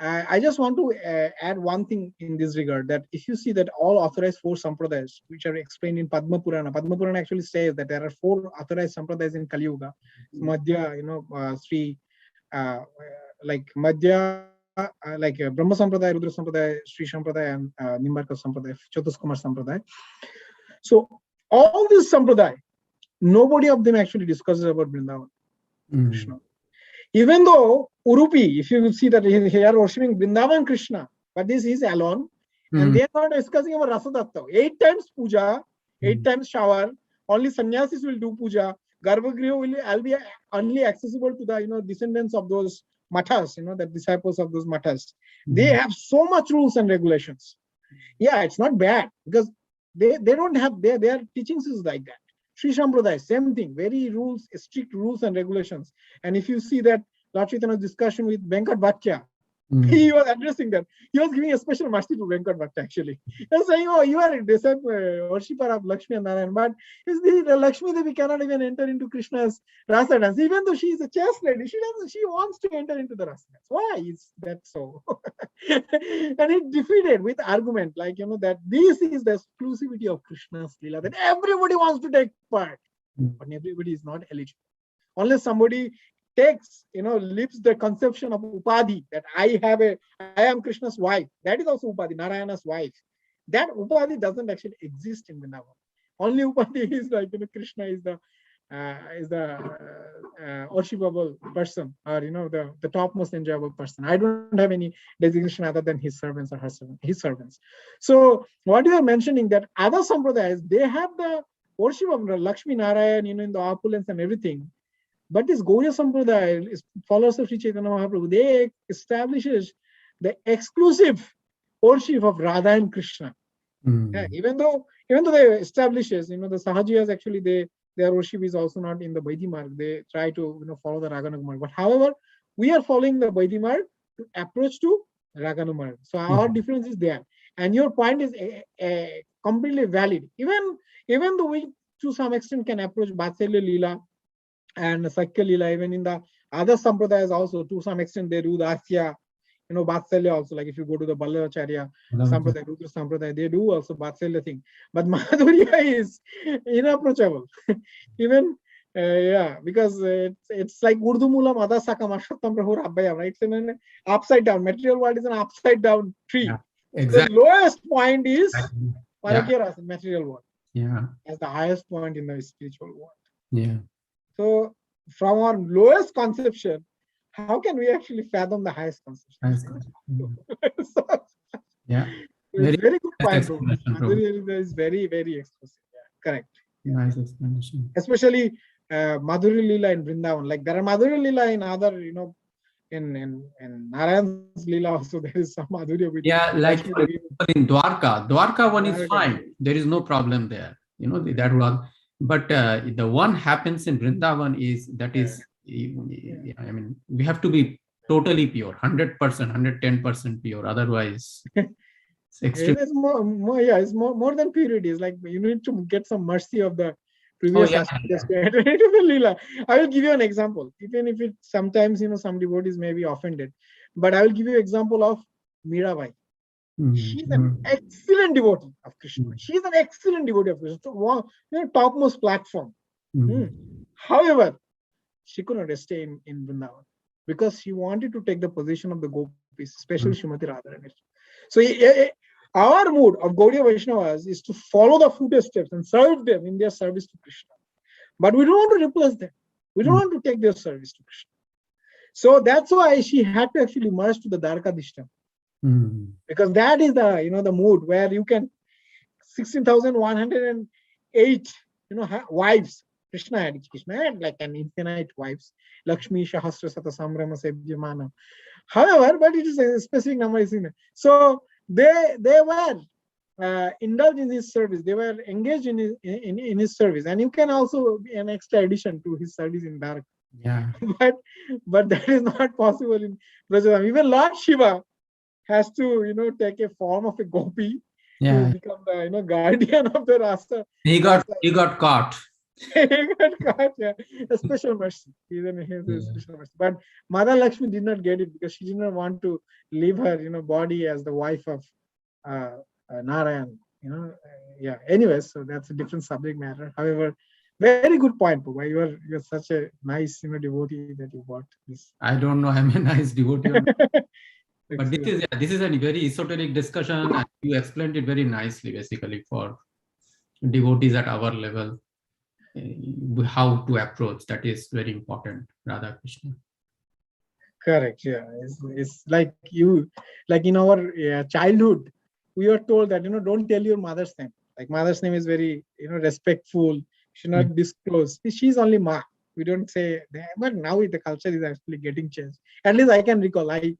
I just want to add one thing in this regard, that if you see that all authorized 4 sampradayas, which are explained in Padma Purana actually says that there are 4 authorized sampradayas in Kali Yuga. Madhya, Sri, like Madhya, like Brahma Sampradaya, Rudra Sampradaya, Sri Sampradaya, and Nimbarka Sampradaya, Chatuskumar Sampradaya. So all this Sampradaya, nobody of them actually discusses about Vrindavan Krishna. Even though Urupi, if you see that they are worshipping Vrindavan Krishna, but this is alone, and they are not discussing about Rasadatta. 8 times puja, 8 times shower. Only sannyasis will do puja. Garbhagriha will be only accessible to the descendants of those mathas, the disciples of those mathas. They have so much rules and regulations. Yeah, it's not bad because they don't have their teachings is like that. Sri Sampradaya, same thing, very strict rules and regulations. And if you see that Lord Chaitanya's discussion with Venkat Bhattacharya, he was addressing that. He was giving a special mercy to Venkat Bhatta actually. He was saying, oh, you are a worshipper of Lakshmi and Narayan, but the Lakshmi Devi cannot even enter into Krishna's rasa dance. Even though she is a chaste lady, she wants to enter into the rasa dance. Why is that so? And he defeated with argument like, that this is the exclusivity of Krishna's Leela, that everybody wants to take part, but everybody is not eligible. Unless somebody leaves the conception of upadhi, that I am Krishna's wife. That is also upadhi, Narayana's wife. That upadhi doesn't actually exist in Vrindavan. Only upadhi is like, Krishna is the worshipable person, or the topmost enjoyable person. I don't have any designation other than his servants or his servants. So what you are mentioning, that other sampradayas, they have the worship of Lakshmi Narayan, in the opulence and everything. But this Gauriya Sampradaya, followers of Sri Chaitanya Mahaprabhu, they establishes the exclusive worship of Radha and Krishna. Yeah, even though they establishes, the Sahajiyas actually their worship is also not in the Vaidhi Marg. They try to follow the Raganu Marg. But however, we are following the Vaidhi Marg to approach to Raganu Marg. So our difference is there. And your point is completely valid. Even though we to some extent can approach Vatsalya Leela and Sakya Leela, even in the other sampradayas also, to some extent they do the Asya, Vatsalya also, like if you go to the Ballavacharya Sampradaya, Rudra Sampradaya, they do also Vatsalya thing. But Madhurya is inapproachable. Even, because it's like Urdu Mula Mada Saka Mashattam Prahur Abhaya, right? It's an upside down. Material world is an upside down tree. Yeah, exactly. The lowest point is Malakya material world. Yeah. As the highest point in the spiritual world. Yeah. So from our lowest conception, how can we actually fathom the highest conception? So, yeah. It's very good point. Madhurya is very, very expressive. Yeah, correct. Nice explanation. Especially Madhurya Leela in Vrindavan. Like there are Madhurya Leela in other, in Narayan's Leela also there is some Madhurya with. Yeah, like for example, in Dwarka one is fine. There is no problem there. That was. But the one happens in Vrindavan is I mean, we have to be totally pure, 100%, 110% pure. Otherwise, it's extreme. It is it's more than purity. It's like you need to get some mercy of the previous aspects to enter into the Leela. I will give you an example, even if it sometimes some devotees may be offended. But I will give you an example of Mirabai. She's an excellent devotee of Krishna. She's an excellent devotee of Krishna. Topmost platform. However, she could not stay in Vrindavan because she wanted to take the position of the gopis, especially Srimati Radharani. So our mood of Gaudiya Vaishnavas is to follow the footsteps and serve them in their service to Krishna. But we don't want to replace them. We don't want to take their service to Krishna. So that's why she had to actually merge to the Dwarkadishtam. Because that is the the mood where you can 16,108 wives. Krishna had like an infinite wives. Lakshmi Shahasra Sata Sambrama Sebhyamana. However, but it is a specific number. So they were indulged in his service. They were engaged in his service, and you can also be an extra addition to his service in Dwarka. Yeah. But that is not possible in Brajadam. Even Lord Shiva has to take a form of a gopi to become the guardian of the rasa. He got caught. He got caught. Yeah. A special mercy. A special mercy. But Mother Lakshmi did not get it because she did not want to leave her body as the wife of Narayan. Anyways, so that's a different subject matter. However, very good point, Prabhu. You're such a nice devotee that you got this. I don't know. I'm a nice devotee. But this is a very esoteric discussion, and you explained it very nicely, basically, for devotees at our level, how to approach. That is very important, Radha Krishna. Correct. Yeah, it's like you, like in our childhood, we were told that don't tell your mother's name. Like mother's name is very respectful. Should not disclose. She's only Ma. We don't say. But now the culture is actually getting changed. At least I can recall. I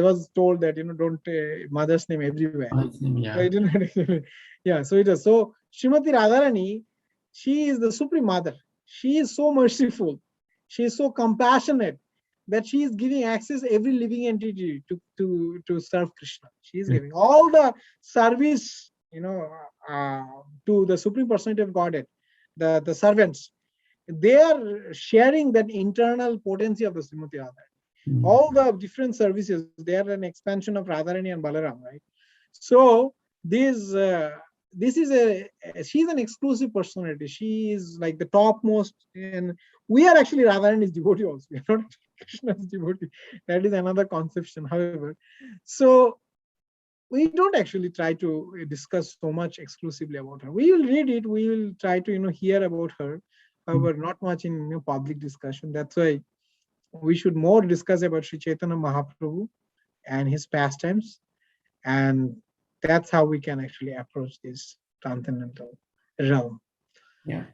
was told that don't mother's name everywhere. Yeah. So I didn't. Yeah. So it is. So Srimati Radharani, she is the supreme mother. She is so merciful. She is so compassionate that she is giving access every living entity to serve Krishna. She is giving all the service, to the Supreme Personality of Godhead, the servants. They are sharing that internal potency of the Srimati Radharani. All the different services, they are an expansion of Radharani and Balaram, right? So this is she's an exclusive personality. She is like the topmost, and we are actually Radharani's devotee also. We are not Krishna's devotee. That is another conception, however. So we don't actually try to discuss so much exclusively about her. We will read it, we will try to hear about her, however, not much in public discussion. That's why we should more discuss about Sri Chaitanya Mahaprabhu and his pastimes, and that's how we can actually approach this transcendental realm. Yeah.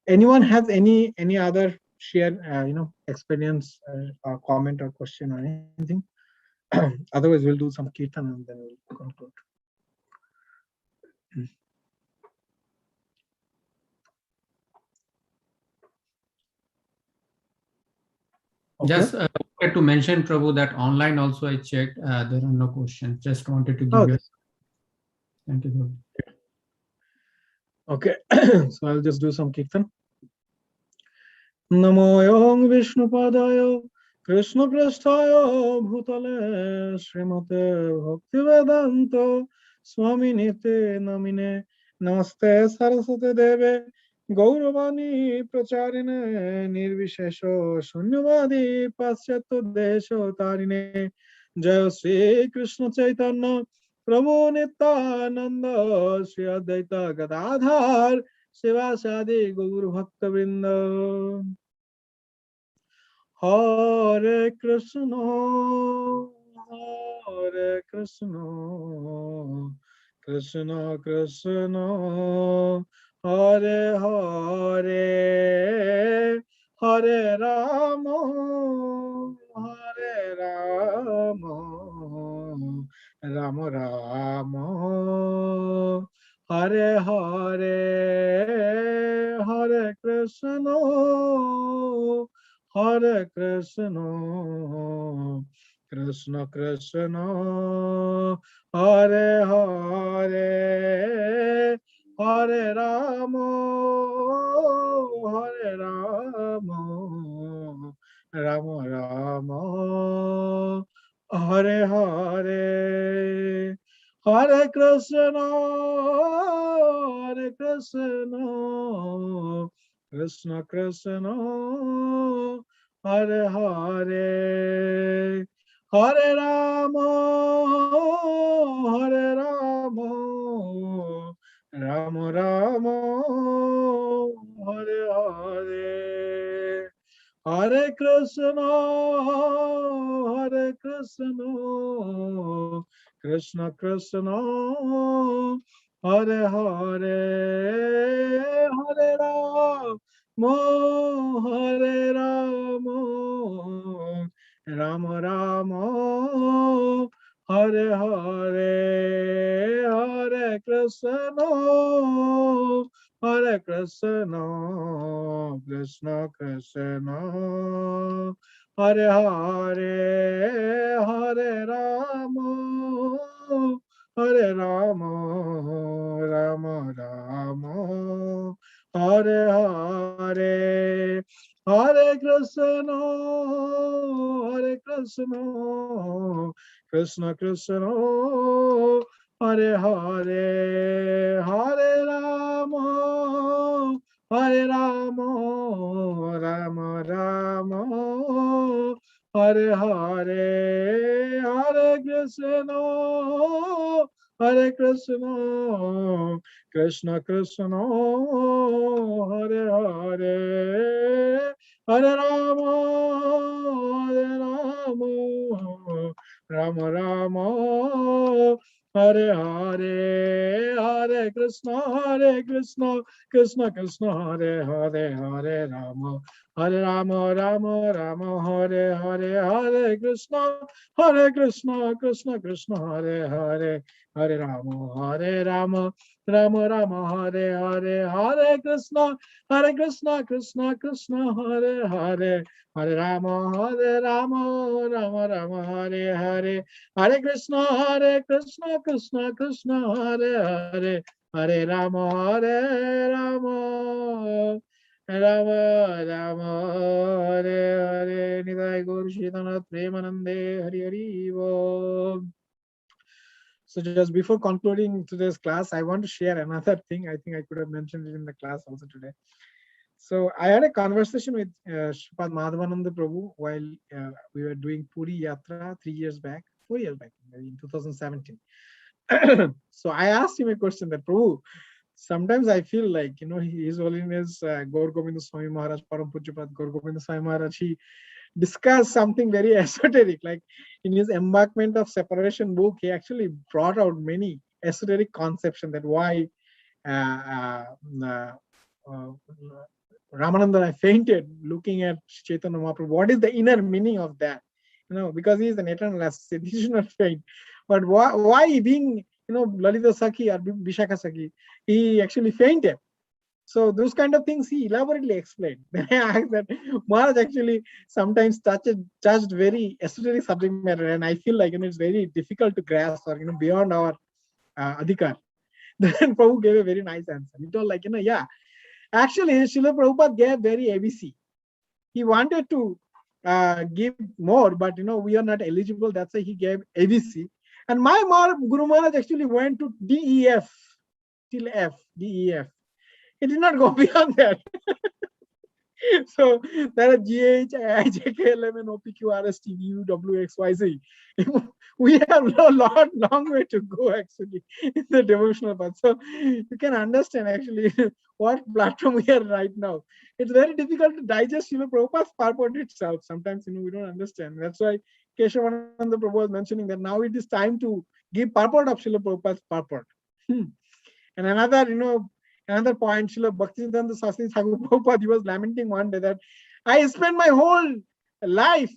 Anyone has any other share experience or comment or question or anything? Otherwise we'll do some kirtan and then we'll conclude. Okay. Just wanted to mention, Prabhu, that online also I checked. There are no questions. Just wanted to give you. Thank you, Prabhu. Okay. So I'll just do some kirtan. Namo Yong Vishnupadaya Krishna Prasthaya Bhutale Srimate Bhaktivedanta Swami Nite Namine Namaste Saraswate Deve Gauravani Pracharine Nirvishesho Shunyavadi Paschatya Desho Tarine Jaya Sri Krishna Chaitanya Prabhu Nityananda Shri Advaita Gadadhar Sivasadi Guru Bhakta Vrinda. Hare Krishna, Hare Krishna, Krishna Krishna, Hare Hare, Hare Rama, Hare Rama, Rama Rama, Hare Hare, Hare Krishna, Hare Krishna, Krishna Krishna, Hare Hare, Hare Rama, Hare Rama, Rama Rama, Hare Hare, Hare Krishna, Hare Krishna, Krishna Krishna, Hare Hare, Hare Rama, Hare Rama, Rama Rama, Hare Hare, Hare Krishna, Hare Krishna, Krishna Krishna, Hare Hare, Hare Rama, Hare Rama, Rama Rama, Hare Hare, Hare Krishna, Hare Krishna, Krishna Krishna, Hare Hare, Hare Rama, Hare Rama, Rama Rama, Hare Hare, Hare Krishna, Hare Krishna, Krishna Krishna, Hare Hare, Hare Rama, Hare Rama, Rama Rama, Hare Hare, Hare Krishna, Hare Krishna, Krishna Krishna, Hare Hare, Hare Rama, Hare Rama, Rama Rama, Hare Hare, Hare Krishna, Krishna Krishna, Hare Hare, Hare Rama, Hare Rama, Rama Rama, Hare Hare, Hare Krishna, Krishna Krishna, Hare Hare, Hare Rama, Rama Rama, Hare Hare, Hare Krishna, Krishna Krishna, Hare Hare, Hare Rama, Rama Rama, Hare Hare, Hare Krishna, Krishna Krishna, Hare Hare, Hare Rama, Rama Rama Rama, Hare Hare, Nidai Gaur Shitanath Premanande, Hari Hari Bol. So just before concluding today's class, I want to share another thing. I think I could have mentioned it in the class also today. So I had a conversation with Sripad Madhavananda Prabhu while we were doing Puri Yatra 3 years back, 4 years back, maybe in 2017. So I asked him a question that, Prabhu, sometimes I feel like, His Holiness Gaur Govinda Swami Maharaj, Param Pujyapat Gaur Govinda Swami Maharaj, he discussed something very esoteric. Like in his Embarkment of Separation book, he actually brought out many esoteric conceptions that why Ramananda fainted looking at Chaitanya Mahaprabhu. What is the inner meaning of that? Because he is an eternal associate, he should not faint. But why being, Lalita Sakhi or Vishakha Sakhi, he actually fainted. So those kind of things he elaborately explained. Then I asked that Maharaj actually sometimes touched very esoteric subject matter, and I feel like it's very difficult to grasp or beyond our adhikar. Then Prabhu gave a very nice answer. He told like yeah, actually Srila Prabhupada gave very ABC. He wanted to give more, but we are not eligible. That's why he gave ABC. And my Guru Maharaj actually went to DEF till F, DEF. He did not go beyond that. So there are GH, IJK11, OPQ, RST, U, W, X, Y, Z. We have a long way to go actually in the devotional path. So you can understand actually what platform we are right now. It's very difficult to digest Prabhupada's purport itself. Sometimes we don't understand. That's why Keshavananda Prabhu was mentioning that now it is time to give purport of Srila Prabhupada's purport. And another point, Srila Bhaktivedanta Saraswati Thakur Prabhupada, he was lamenting one day that I spent my whole life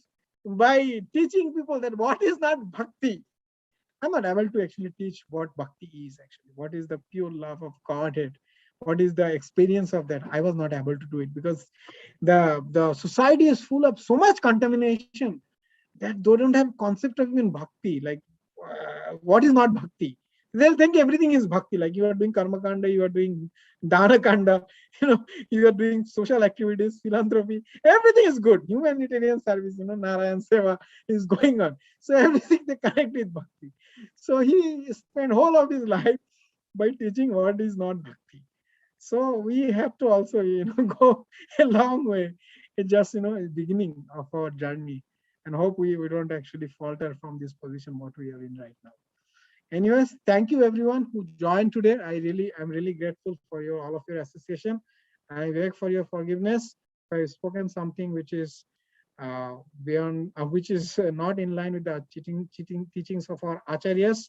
by teaching people that what is not bhakti. I'm not able to actually teach what bhakti is actually. What is the pure love of Godhead? What is the experience of that? I was not able to do it because the society is full of so much contamination that they don't have concept of even bhakti. Like what is not bhakti? They'll think everything is bhakti, like you are doing karma kanda, you are doing dana kanda, you are doing social activities, philanthropy, everything is good. Humanitarian service, Narayan Seva is going on. So everything they connect with bhakti. So he spent whole of his life by teaching what is not bhakti. So we have to also, go a long way. It's just, a beginning of our journey, and hope we don't actually falter from this position what we are in right now. Anyways, thank you everyone who joined today. I'm really grateful for all of your association. I beg for your forgiveness if I've spoken something which is beyond, which is not in line with the teachings of our acharyas.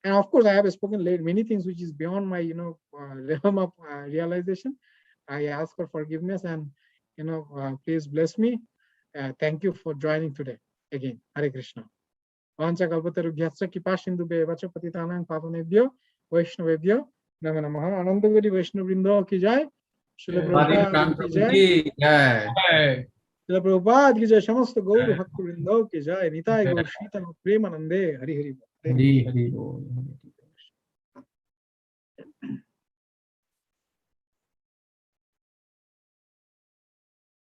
And of course, I have spoken many things which is beyond my, realm of realization. I ask for forgiveness, and please bless me. Thank you for joining today again. Hare Krishna. वाञ्छाकल्पतरुभ्यश्च कृपासिन्धुभ्येव च पतितानां पावनेभ्यो वैष्णवेभ्यो नमो नमः। अनंतकोटि वैष्णववृंद की जय। श्रील प्रभुपाद की जय। श्रील प्रभुपाद की जय। समस्त गौर भक्तवृंद की जय। निताय गौर श्रीतन प्रेमानंदे। हरि हरि बोल।